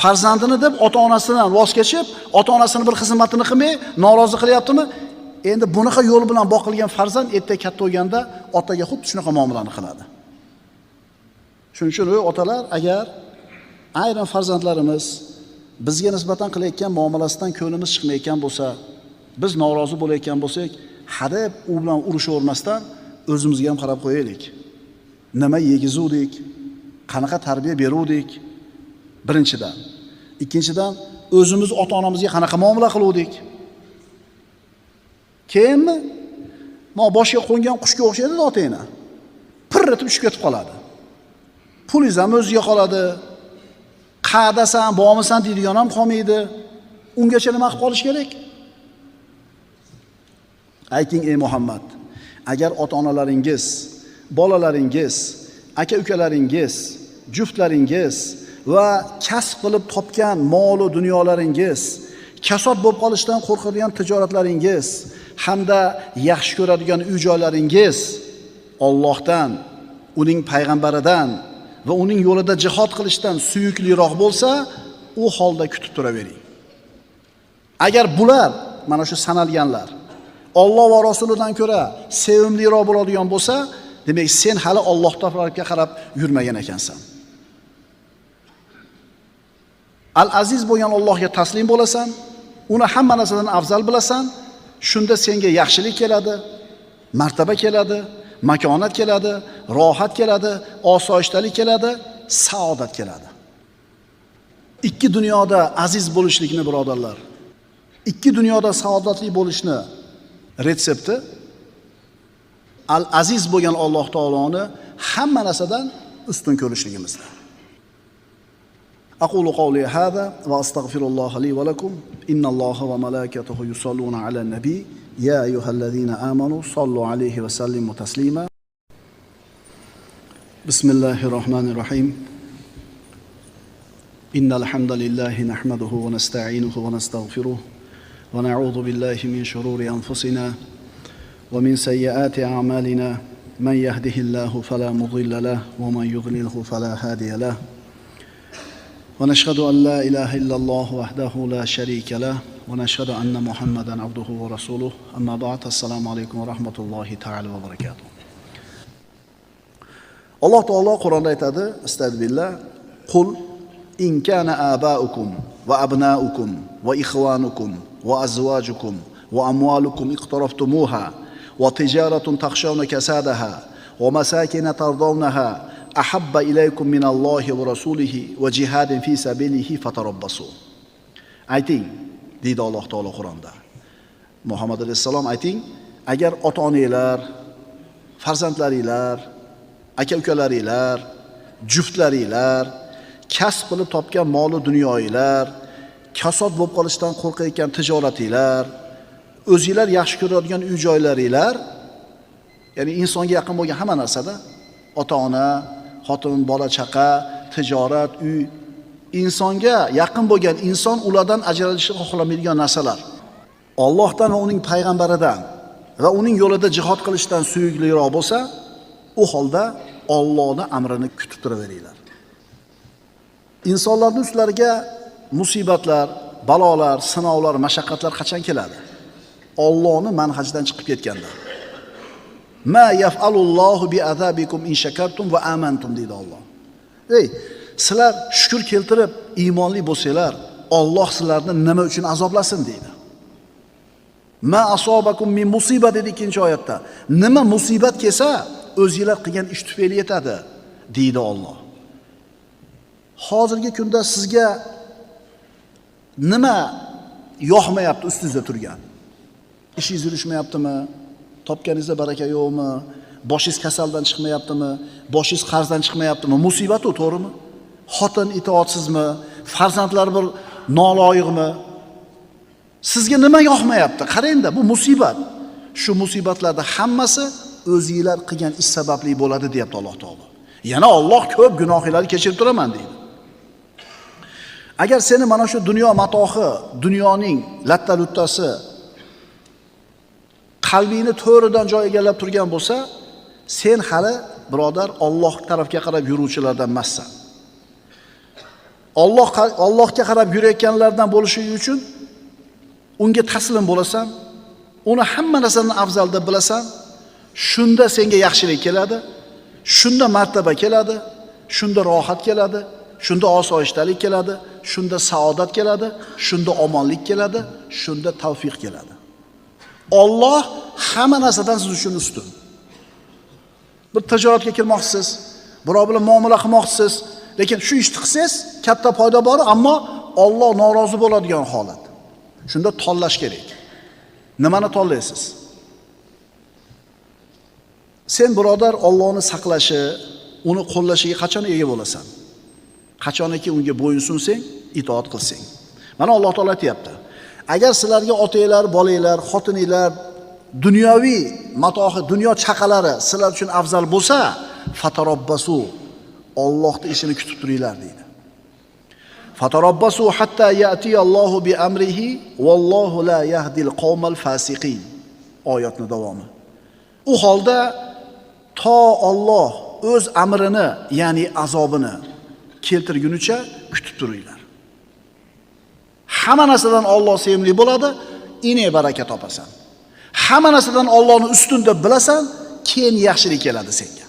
Farzandini deb ota-onasidan voz kechib, ota-onasini bir xizmatini qilmay, norozi qilyaptimi? Endi bunaqa yo'l bilan boqilgan farzand erta katta bo'lganda otaga xuddi shunaqa muomalani qiladi. Shuning uchun otalar, agar ayrim farzandlarimiz bizga nisbatan qilayotgan muomalasidan ko'nglimiz chiqmayotgan bo'lsa, biz norozi bo'layotgan bo'lsak, hadeb u bilan urushavermasdan o'zimizga ham qarab qo'yaylik. Nima yegizuvdik? Qanaqa tarbiya beruvdik? Birinchidan. Ikkinchidan, o'zimiz ota-onamizga qanaqa muomala qiluvdik? Keyinmi? Boshiga qo'ngan qushga o'xshaydi otangni. Pirritib tushib ketib qoladi. Pulingiz ham o'ziga qoladi. qaydasan, bormisan deydigan ham qolmaydi. Ungacha nima qilib qolish kerak? Ayting ey Muhammad, agar ota-onalaringiz, bolalaringiz, aka-ukalaringiz, juftlaringiz va kasb qilib topgan mol va dunyolaringiz, kasod bo'lib qolishdan qo'rqadigan tijoratlaringiz hamda yaxshi ko'radigan uy-joylaringiz Allohdan, uning payg'ambaridan va uning yo'lida jihad qilishdan suyukliroq bo'lsa, u holda kutib turavering. Agar bular, mana shu sanalganlar, Alloh va Rasulidan ko'ra sevimliroq bo'ladigan bo'lsa, demak sen hali Alloh tarafga qarab yurmagan ekansan. Al-Aziz bo'lgan Allohga taslim bo'lasan, uni hamma narsadan afzal bilasan, shunda senga yaxshilik keladi, martaba keladi, makonat keladi, rohat keladi, osoyishtalik keladi, saodat keladi. Ikki dunyoda aziz bo'lishlikni birodarlar, ikki dunyoda saodatli bo'lishni retsepti Al-Aziz bo'lgan Alloh taoloni hamma narsadan ustun ko'rishligimizda. أقول قولي هذا وأستغفر الله لي ولكم إن الله وملائكته يصلون على النبي يا أيها الذين آمنوا صلوا عليه وسلموا تسليما بسم الله الرحمن الرحيم إن الحمد لله نحمده ونستعينه ونستغفره ونعوذ بالله من شرور أنفسنا ومن سيئات أعمالنا من يهده الله فلا مضل له ومن يضلله فلا هادي له ونشهد أن لا إله إلا الله وحده لا شريك له ونشهد أن محمدا عبده ورسوله أما بعد السلام عليكم ورحمة الله تعالى وبركاته الله تعالى قرآن aytadi استغفر قل إن كان آباؤكم وأبناؤكم وإخوانكم وأزواجكم وأموالكم اقترفتموها وتجارة تخشون كسادها ومساكن ترضونها أحب إليكم من الله ورسوله وجهاد في سبيله فتربصوا. Ayting, deydi Alloh taolo Qur'onda. Muhammad alayhisalom ayting, agar ota-onalar, farzandlaringlar, aka-ukalaringlar, juftlaringlar, kasb qilib topgan mol va dunyoinglar, kasod bo'lib qolishdan qo'rqayotgan tijoratinglar, o'zingizlar yaxshi ko'radigan uy-joylaringlar, ya'ni insonga yaqin bo'lgan hamma narsada ota-ona, xotin, bola, chaqa, tijorat, uy, insonga yaqin bo'lgan inson ulardan ajralishni xohlamaydigan narsalar. Allohdan va uning payg'ambaridan va uning yo'lida jihad qilishdan suyukliroq bo'lsa, u holda Allohning amrini kutib turaveringlar. Insonlarning ustlariga musibatlar, balolar, sinovlar, mashaqqatlar qachon keladi? Allohning manhajidan chiqib ketganda. Ma yaf'alullohu bi azabikum in shakartum va amantum deydi Alloh. Ey, sizlar shukr keltirib iymonli bo'lsanglar, Alloh sizlarni nima uchun azoblasin deydi. Ma asobakum min musibat dedi ikkinchi oyatda. Nima musibat kelsa, o'zingizlar qilgan ish tufayli yetadi deydi Alloh. Hozirgi kunda sizga nima yoqmayapti ustingizda turgan? Ishingiz yurishmayaptimi? Topganingizda baraka yo'qmi? Boshingiz kasaldan chiqmayaptimi? Boshingiz qarzdan chiqmayaptimi? Musibat u, to'g'rimi? Xotin itoatsizmi? Farzandlar bir noloyiqmi? Sizga nima yoqmayapti? Qarangda, bu musibat. Shu musibatlarda hammasi o'zingizlar qilgan ish sababli bo'ladi, deyapti Alloh taolo. Yana Alloh ko'p gunohlarni kechirib turaman deydi. Agar seni mana shu dunyo matohi, dunyoning latta-luttasi qalbingni to'ridan joy egallab turgan bo'lsa, sen hali birodar Alloh tarafga qarab yuruvchilardan emassan. Allohga qarab yurayotganlardan bo'lishi uchun unga taslim bo'lasan, uni hamma narsadan afzal deb bilasan, shunda senga yaxshilik keladi, shunda martaba keladi, shunda rohat keladi, shunda osoyishtalik keladi, shunda saodat keladi, shunda omonlik keladi, shunda tavfiq keladi. Alloh hamma narsadan siz uchun ustun. Bir tijoratga kirmoqchisiz, birov bilan muomala qilmoqchisiz, lekin shu ishni qilsangiz katta foyda bor, ammo Alloh norozi bo'ladigan holat. Shunda tanlash kerak. Nimani tanlaysiz? Sen birodar Allohni saqlashi, uni qo'llashiga qachon ega bo'lasan? Qachoniki unga bo'yinsunsang, itoat qilsang. Mana Alloh taolo aytayapti. Agar sizlarga otanglar, bolanglar, xotininglar, dunyoviy matohi, dunyo chaqalari sizlar uchun afzal bo'lsa, fatarabbasu, Allohning ishini kutib turinglar deydi. Fatarabbasu hatta ya'ti Allohu bi amrihi vallohu la yahdil qawmal fasiqin. Oyatning davomi. U holda to Alloh o'z amrini, ya'ni azobini keltirgunicha kutib turinglar. Hamma narsadan Alloh sevimli bo'ladi, ine baraka topasan. Hamma narsadan Allohni ustun deb bilasan, keyin yaxshilik keladi senga.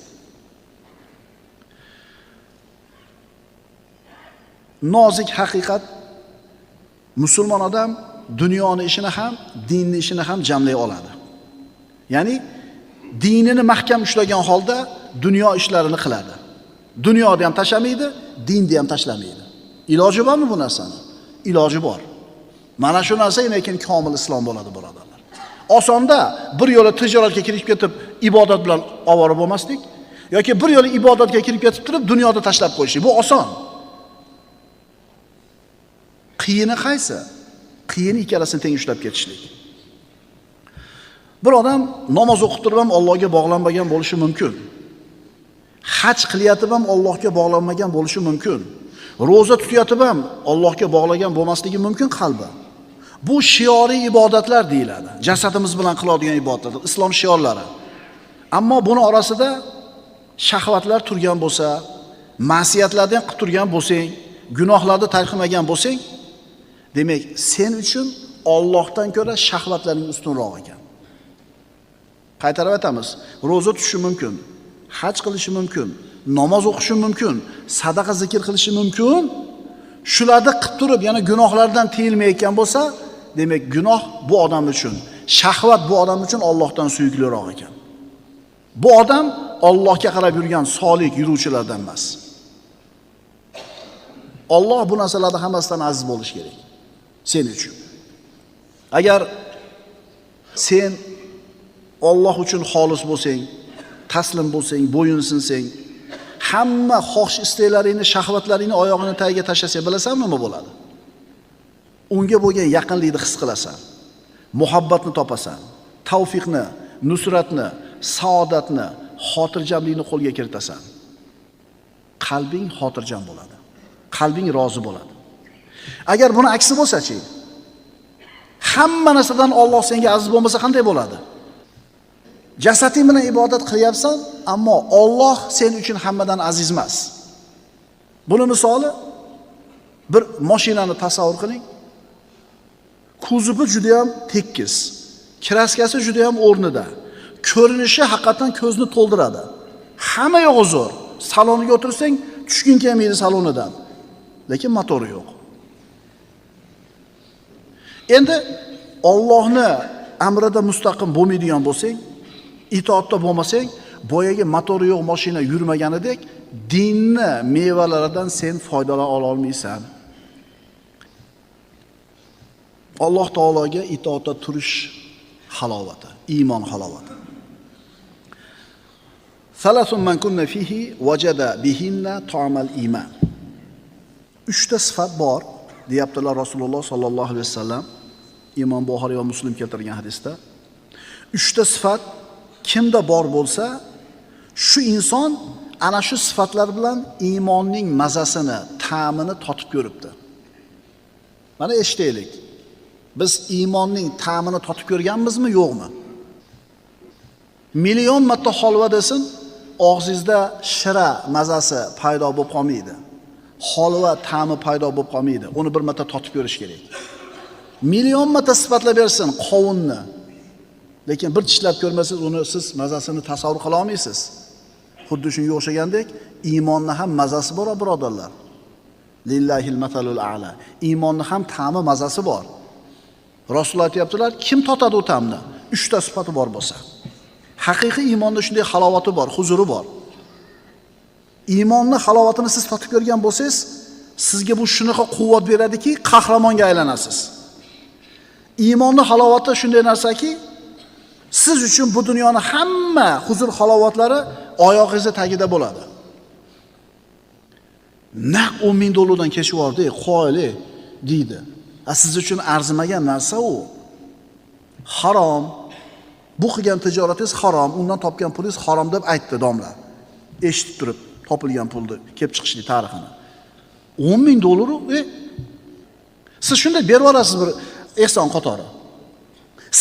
Nozik haqiqat, musulmon odam dunyoni ishini ham, dinni ishini ham jamlay oladi. Ya'ni dinini mahkam ushlagan holda dunyo ishlarini qiladi. Dunyoni ham tashlamaydi, dinni ham tashlamaydi. Iloji bormi bu narsani? Iloji bor. Mana shu narsa lekin komil islom bo'ladi, birodarlar. Osonda bir yo'la tijoratga kirib ketib, ibodat bilan ovora bo'lmaslik yoki bir yo'la ibodatga kirib ketib turib, dunyoda tashlab qo'yishlik. Bu oson. Qiyini qaysi? Qiyin ikkalasini teng ushlab ketishlik. Bir odam namoz o'qib turib ham Allohga bog'lanmagan bo'lishi mumkin. Haj qilyotib ham Allohga bog'lanmagan bo'lishi mumkin. Roza tutayotib ham Allohga bog'lagan bo'lmasligi mumkin qalbi. Bu shioriy ibodatlar deyiladi. Jasadimiz bilan qiladigan ibodatlar, islom shiorlari. Ammo buni orasida shahvatlar turgan bo'lsa, ma'siyatlardan qilib turgan bo'lsang, gunohlarni tark qilmagan bo'lsang, demak, sen uchun Allohdan ko'ra shahvatlarning ustunroq ekan. Qaytarib aytamiz, roza tutishi mumkin, haj qilishi mumkin, namoz o'qishi mumkin, sadaqa zikr qilishi mumkin. Shularni qilib turib, yana gunohlardan tiyilmayotgan bo'lsa, demak, gunoh bu odam uchun, shahvat bu odam uchun Allohdan suyukliroq ekan. Bu odam Allohga qarab yurgan solih yuruvchilardan emas. Alloh bu narsalarda hammasidan aziz bo'lish kerak sen uchun. Agar sen Alloh uchun xolis bo'lsang, taslim bo'lsang, bo'yinsinsang, hamma xohish isteklaringni, shahvatlaringni oyog'ini tagiga tashlasang, bilasanmi nima bo'ladi? Unga bo'lgan yaqinlikni his qilasan, muhabbatni topasan, tavfiqni, nusratni, saodatni, xotirjamlikni qo'lga kiritasan. Qalbing xotirjam bo'ladi. Qalbing rozi bo'ladi. Agar buni aksi bo'lsa-chi, hamma narsadan Alloh senga aziz bo'lmasa qanday bo'ladi? Jasading bilan ibodat qilyapsan, ammo Alloh sen uchun hammadan aziz emas. Buni misoli bir mashinani tasavvur qiling. Kuzovi juda ham tekis, kraskasi juda ham o'rnida. Ko'rinishi haqiqatan ko'zni to'ldiradi. Hamma yo'g'i zo'r. Saloniga o'tirsang, tushging kelmaydi salonidan. Lekin motori yo'q. Endi Allohni amrida mustaqim bo'lmaydigan bo'lsang, itoatda bo'lmasang, boyaga motori yo'q mashina yurmaganidek, dinni mevalaridan sen foydalana olmaysan. Alloh taologa itoatda turish halovati, iymon halovati. Salasun man kunna fihi wajada bihinna ta'mal iman. 3 ta sifat bor, deyaptilar Rasululloh sallallohu alayhi vasallam. Imom Buxoriy va Muslim keltirgan hadisda 3 ta sifat kimda bor bo'lsa, shu inson ana shu sifatlar bilan iymonning mazasini, ta'mini totib ko'ribdi. Mana eshitaylik. Biz iymonning ta'mini totib ko'rganmizmi, yo'qmi? Million marta holva desin, og'zingizda shira mazasi paydo bo'lib qolmaydi. Holva ta'mi paydo bo'lib qolmaydi. Uni bir marta totib ko'rish kerak. Million marta sifatlab bersin qovunni. Lekin bir tishlab ko'rmasangiz, uni siz mazasini tasavvur qila olmaysiz. Xuddi shunga o'xshagandek, iymonning ham mazasi bor, birodarlar. Lillahil matalul a'la. Iymonning ham ta'mi, mazasi bor. Rasululloh aytibdilar, kim totadi u ta'mni? 3 ta sifati bor bo'lsa. Haqiqiy iymonda shunday halovati bor, huzuri bor. Iymonning halovatini siz totib ko'rgan bo'lsangiz, sizga bu shunaqa quvvat beradiki, qahramonga aylanasiz. Iymonning halovati shunday narsaki, siz uchun bu dunyoning hamma huzur halovatlari oyog'ingizning tagida bo'ladi. naq 10 ming dollardan kechib yubordi, qoyili deydi. Siz uchun arzimagan narsa u. Harom. Bu qilgan tijoratingiz harom, undan topgan pulingiz harom deb aytdi domla. Eshitib turib, topilgan pulni kelib chiqishlik tarixini. 10 ming dollar siz shunday berib olasiz bir ehson qatori.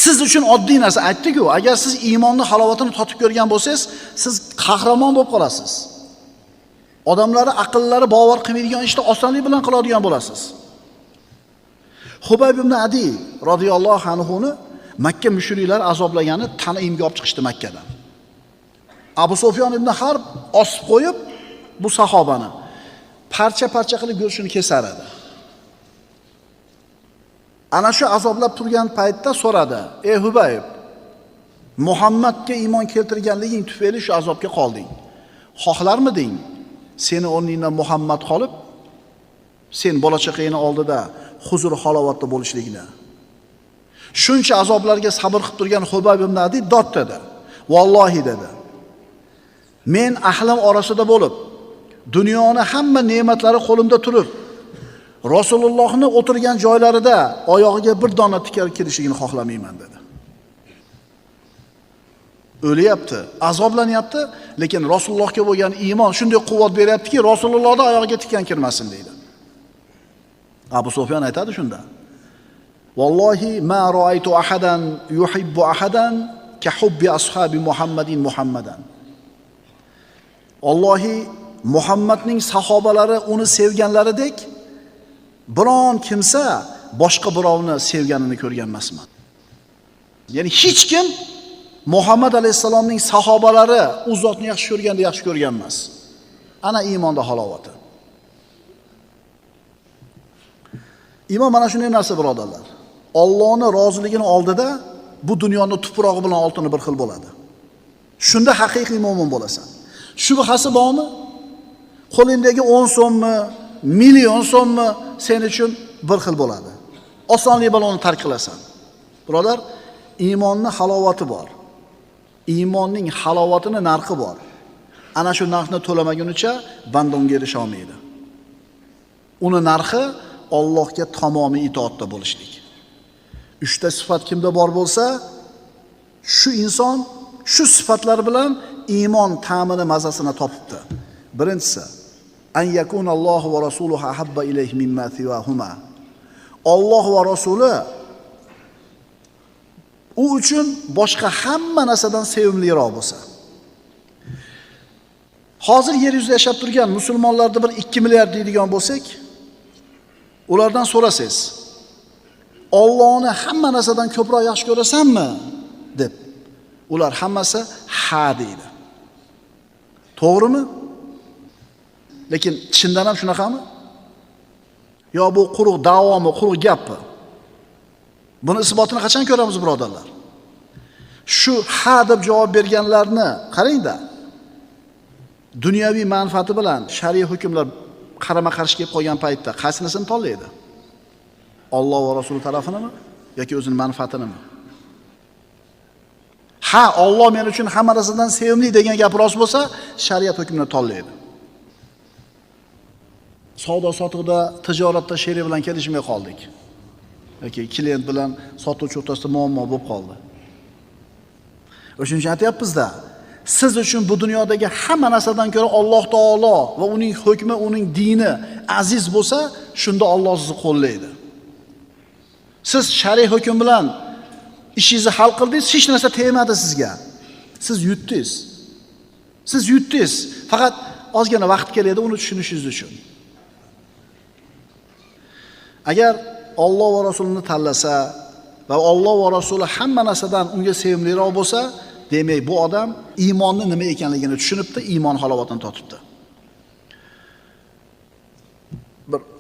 Siz uchun oddiy narsa aytdi-ku, agar siz iymonning halovatini totib ko'rgan bo'lsangiz, siz qahramon bo'lib qolasiz. Odamlari aqllari bovar qilmaydigan ishni osonlik bilan qiladigan bo'lasiz. Hubayb ibn Adi radhiyallohu anhu ni Makka mushriklari azoblagani tanimga olib chiqishdi Makkadan. Abu Sufyon ibn Harb osib qo'yib bu sahobani parcha-parcha qilib go'shtini kesar edi. Ana shu azoblab turgan paytda so'radi: "Ey Hubayb, Muhammadga iymon keltirganliging tufayli shu azobga qolding. Xohlarmiding seni o'rningdan Muhammad qolib, sen bola-chaqangni oldida huzur halovatda bo'lishligini?" Shuncha azoblarga sabr qilib turgan Hubayb ibn Adi dod dedi. "Vallohi" dedi. "Men ahlim orasida bo'lib, dunyoni hamma ne'matlari qo'limda turib, Rasulullohni o'tirgan joylarida oyog'iga bir dona tikar kelishligini xohlamayman" dedi. O'lyapti, azoblanyapti, lekin Rasulullohga bo'lgan iymon shunday quvvat beryaptiki, Rasulullohning oyog'iga tikan kirmasin deydi. Abu Sufyon aytadi shunda: "Vallohi ma ra'aytu ahadan yuhibbu ahadan ka hubbi ashabi Muhammadin Muhammadan." Allohi Muhammadning sahobalari uni sevganlaridek biron kimsa boshqa birovni sevganini ko'rgan emasman. Ya'ni hech kim Muhammad alayhisalomning sahobalari u zotni yaxshi ko'rganda yaxshi ko'rgan emas. Ana iymonda halovati. Iymon mana shunday narsa birodarlar. Allohning roziligini oldida bu dunyoning tuprog'i bilan oltini bir xil bo'ladi. Shunda haqiqiy mo'min bo'lasan. Shubhasi bormi? Qo'lingdagi 10 so'mmi, million so'mmi sen uchun bir xil bo'ladi. Osonlik bilan uni tark qilasan. Birodar, iymonning halovati bor. Iymonning halovatining narxi bor. Ana shu narxni to'lamagunicha banda unga erisha olmaydi. Uni narxi Allohga tamomiy itoatda bo'lishlik. 3 ta sifat kimda bor bo'lsa, shu inson shu sifatlar bilan iymon ta'mini mazasini topibdi. Birinchisi, an yakunallohu va rasuluhu ahabba ilayhi mimma siwahuma. Alloh va rasuli u uchun boshqa hamma narsadan sevimliroq bo'lsa. Hozir yer yuzida yashab turgan musulmonlarda bir 2 milliard deydigan bo'lsak, ulardan so'rasangiz, Allohni hamma narsadan ko'proq yaxshi ko'rasanmi deb, ular hammasi ha deydi. To'g'rimi? Lekin chindan ham shunaqami? Yo bu quruq da'vomi, quruq gapmi? Buni isbotini qachon ko'ramiz birodarlar? Shu ha deb javob berganlarni qarangda. Dunyoviy manfaati bilan shariy hukmlar qarama-qarshi kelib qolgan paytda qaysinisini tanlaydi? Alloh va Rasul tarafinimi yoki o'zining manfaatinimi? Ha, Alloh men uchun hamma narsadan sevimli degan gap rost bo'lsa, shariat hukmini tanlaydi. Savdo-sotiqda, tijoratda sherik bilan kelishmay qoldik. Yoki klient bilan sotuvchi o'rtasida muammo bo'lib qoldi. O'shuning uchun aytyapmiz-da, siz uchun bu dunyodagi hamma narsadan ko'ra Alloh taolo va uning hukmi, uning dini aziz bo'lsa, shunda Alloh sizni qo'llaydi. Siz shariy hukm bilan ishingizni hal qildingiz, hech narsa tegmadi sizga. Siz yutdingiz. Siz yutdingiz. Faqat ozgina vaqt keladi uni tushunishingiz uchun. Agar Alloh va Rasulini tanlasa va Alloh va Rasuli hamma narsadan unga sevimliroq bo'lsa, demak bu odam iymonning nima ekanligini tushunibdi, iymon halovatini totibdi.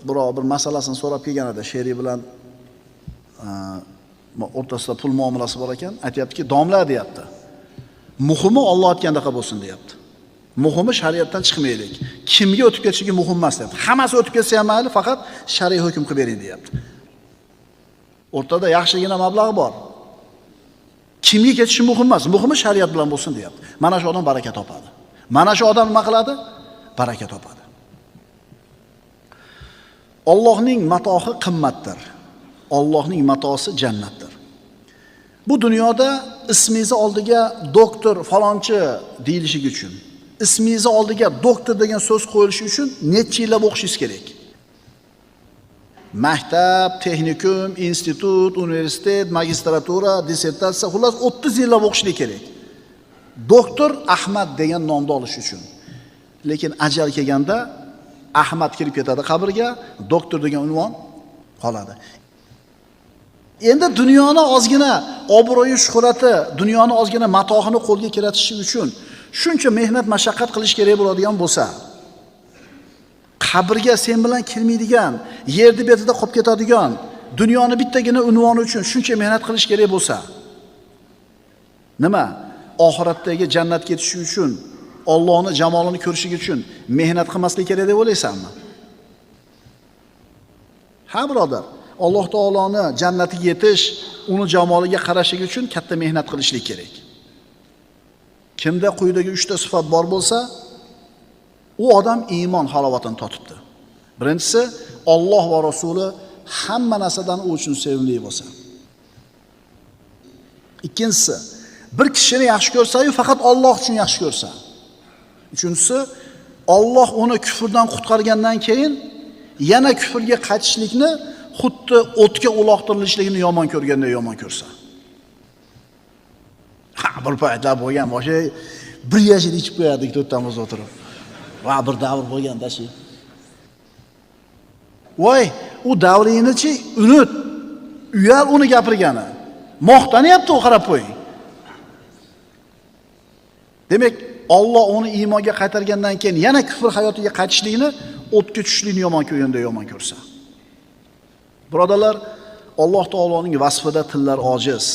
Bir masalasini so'rab kelgan edi, sherik bilan o'rtasida pul muomalasi bor ekan, aytayaptiki, domla deyapti. Muhimi Alloh aytgandaqa bo'lsin deyapti. Muhimi shariatdan chiqmaylik. Kimga o'tib ketishligi muhim emas deyapti. Hammasi o'tib ketsa ham mayli, faqat shariy hukm qilib bering deyapti. O'rtada yaxshigina mablag' bor. Kimga ketishi muhim emas, muhimi shariat bilan bo'lsin deyapti. Mana shu odam baraka topadi. Mana shu odam nima qiladi? Baraka topadi. Allohning matohi qimmatdir. Allohning matosi jannatdir. Bu dunyoda ismingizni oldiga doktor falonchi deyilishi uchun, ismingizni oldiga doktor degan so'z qo'yilishi uchun necha yillab o'qishingiz kerak? Maktab, texnikum, institut, universitet, magistratura, dissertatsiya, xullas 30 yillab o'qishlik kerak. Doktor Ahmad degan nomni olish uchun. Lekin ajal kelganda Ahmad kirib ketadi qabrga, doktor degan unvon qoladi. Endi dunyoni ozgina obro'yi, shuhrati, dunyoni ozgina matohini qo'lga kiritish uchun shuncha mehnat, mashaqqat qilish kerak bo'ladigan bo'lsa, qabrga sen bilan kirmaydigan, yerni betida qolib ketadigan dunyoni bittagina unvoni uchun shuncha mehnat qilish kerak bo'lsa, nima? Oxiratdagi jannatga ketish uchun, Allohning jamolini ko'rish uchun mehnat qilmaslik kerak deb o'ylaysanmi? Ha, birodar, Alloh taoloni jannatiga yetish, uni jamoliga qarash uchun katta mehnat qilishlik kerak. Kimda quyidagi 3 ta sifat bor bo'lsa, u odam iymon halovatini totibdi. Birinchisi, Alloh va Rasuli hamma narsadan u uchun sevimli bo'lsa. Ikkinchisi, bir kishini yaxshi ko'rsa-yu faqat Alloh uchun yaxshi ko'rsa. Uchinchisi, Alloh uni kufrdan qutqargandan keyin yana kufrga qaytishlikni xuddi o'tga uloqtirilishligini yomon ko'rganda yomon ko'rsa. Ha, bir paytlar bo'lgan, boshqa bir yashil ichib qo'yardik to'rttamiz o'tirib. Va bir davr bo'lganda shu. Voy, u davringni-chi unut. Uyal uni gapirgani. Moqtanyapti, u qarab qo'ying. Demak, Alloh uni iymonga qaytargandan keyin yana kufr hayotiga qaytishlikni, o'tga tushishlikni yomon ko'rganda yomon ko'rsa. Birodalar, Alloh taoloning vasfida tillar ojiz.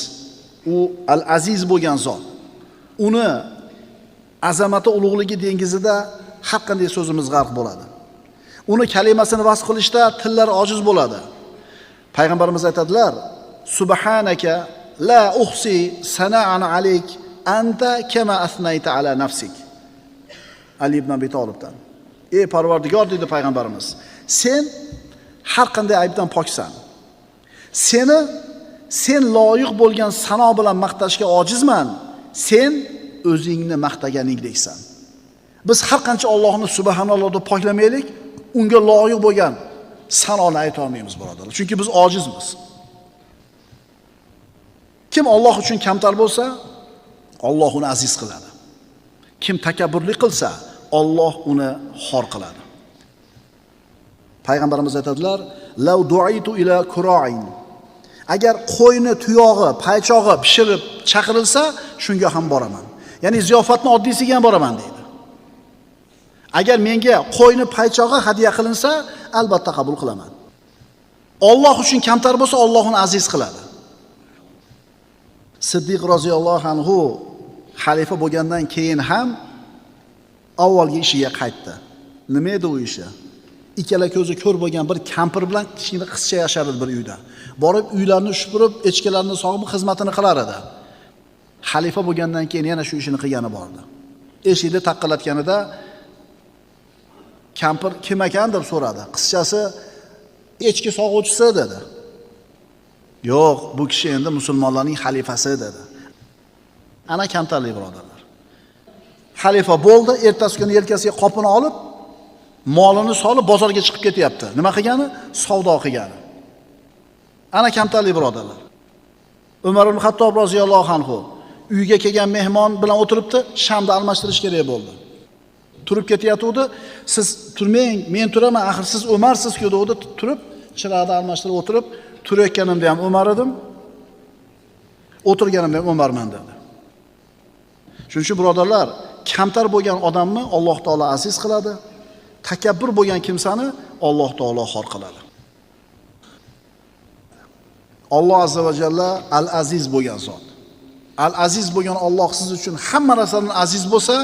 U al-aziz bo'lgan zot. Uni azamati, ulug'ligi dengizida har qanday so'zimiz g'arq bo'ladi. Uni kalimasini vasf qilishda tillar ojiz bo'ladi. Payg'ambarimiz aytadilar: "Subhanaka la uhsi sana'an alayk anta kama asnayta ala nafsik." Ali ibn Abi Talibdan. Ey Parvardigor, dedi payg'ambarimiz, sen har qanday aybdan poksan. Sen loyiq bo'lgan sano bilan maqtashga ojizman. Sen o'zingni maqtaganingdeksan. Biz har qancha Allohni subhanalloh deb poklamaylik, unga loyiq bo'lgan sanoni ayta olmaymiz, birodarlar. Chunki biz ojizmiz. Kim Alloh uchun kamtar bo'lsa, Alloh uni aziz qiladi. Kim takabburlik qilsa, Alloh uni xor qiladi. Payg'ambarimiz aytadilar: "Law du'itu ila kura'in." Agar qo'yni, tuyog'i, paychog'i pishirib chaqirilsa, shunga ham boraman. Ya'ni ziyofatning oddiysiga ham boraman deydi. Agar menga qo'yni, paychog'i hadya qilinsa, albatta qabul qilaman. Alloh uchun kamtar bo'lsa, Alloh uni aziz qiladi. Siddiq roziyallohu anhu xalifa bo'lgandan keyin ham avvalgi ishiga qaytdi. Nima edi u ishi? Ikkala ko'zi ko'r bo'lgan bir kampir bilan kichkina qizcha yashar edi bir uyda. Borib uylarni shupurib, echkilarni sog'ib xizmatini qilar edi. Xalifa bo'lgandan keyin yana shu ishini qilgani bordi. Eshikni taqqalatganida kampir kim ekan deb so'radi. Qizchasi echki sog'uvchisi dedi. Yo'q, bu kishi endi musulmonlarning xalifasi dedi. Ana kamtarlik, birodarlar. Xalifa bo'ldi, ertasi kuni yelkasiga qopini olib, molini solib bozorga chiqib ketyapti. Nima qilgani? Savdo qilgani. Ana kamtarlik, birodarlar. Umar ibn Xattob roziyallohu anhu uyga kelgan mehmon bilan o'tiribdi, shamni almashtirish kerak bo'ldi. Turib ketayotdi. Siz turmang, men turaman, axir siz Umarsiz-ku dedi. Turib, chiroqni almashtirib o'tirib, turayotganimda ham Umar edim, o'tirganimda ham Umarman dedi. Shuning uchun, birodarlar, kamtar bo'lgan odamni Alloh taolo aziz qiladi. Takabbur bo'lgan kimsani Alloh taolo xor qiladi. Alloh azza va jalla al-aziz bo'lgan zot. Al-aziz bo'lgan Alloh siz uchun hamma narsadan aziz bo'lsa,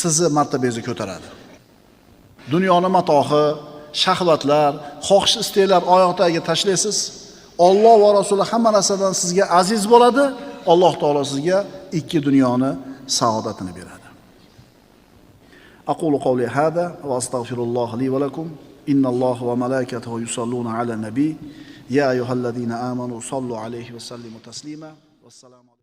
sizni martabangizni ko'taradi. Dunyoni matohi, shahvatlar, xohish istaklar oyoqtagiga tashlaysiz. Alloh va Rasuli hamma narsadan sizga aziz bo'ladi. Alloh taolo sizga ikki dunyoni saodatini beradi. Aqulu qawli hada va astaghfirulloh li va lakum. Innalloha va malaikatahu yusalluna ala nabiy. Ya ayyuhallazina amanu sallu alayhi va sallimu taslima. Vassalamu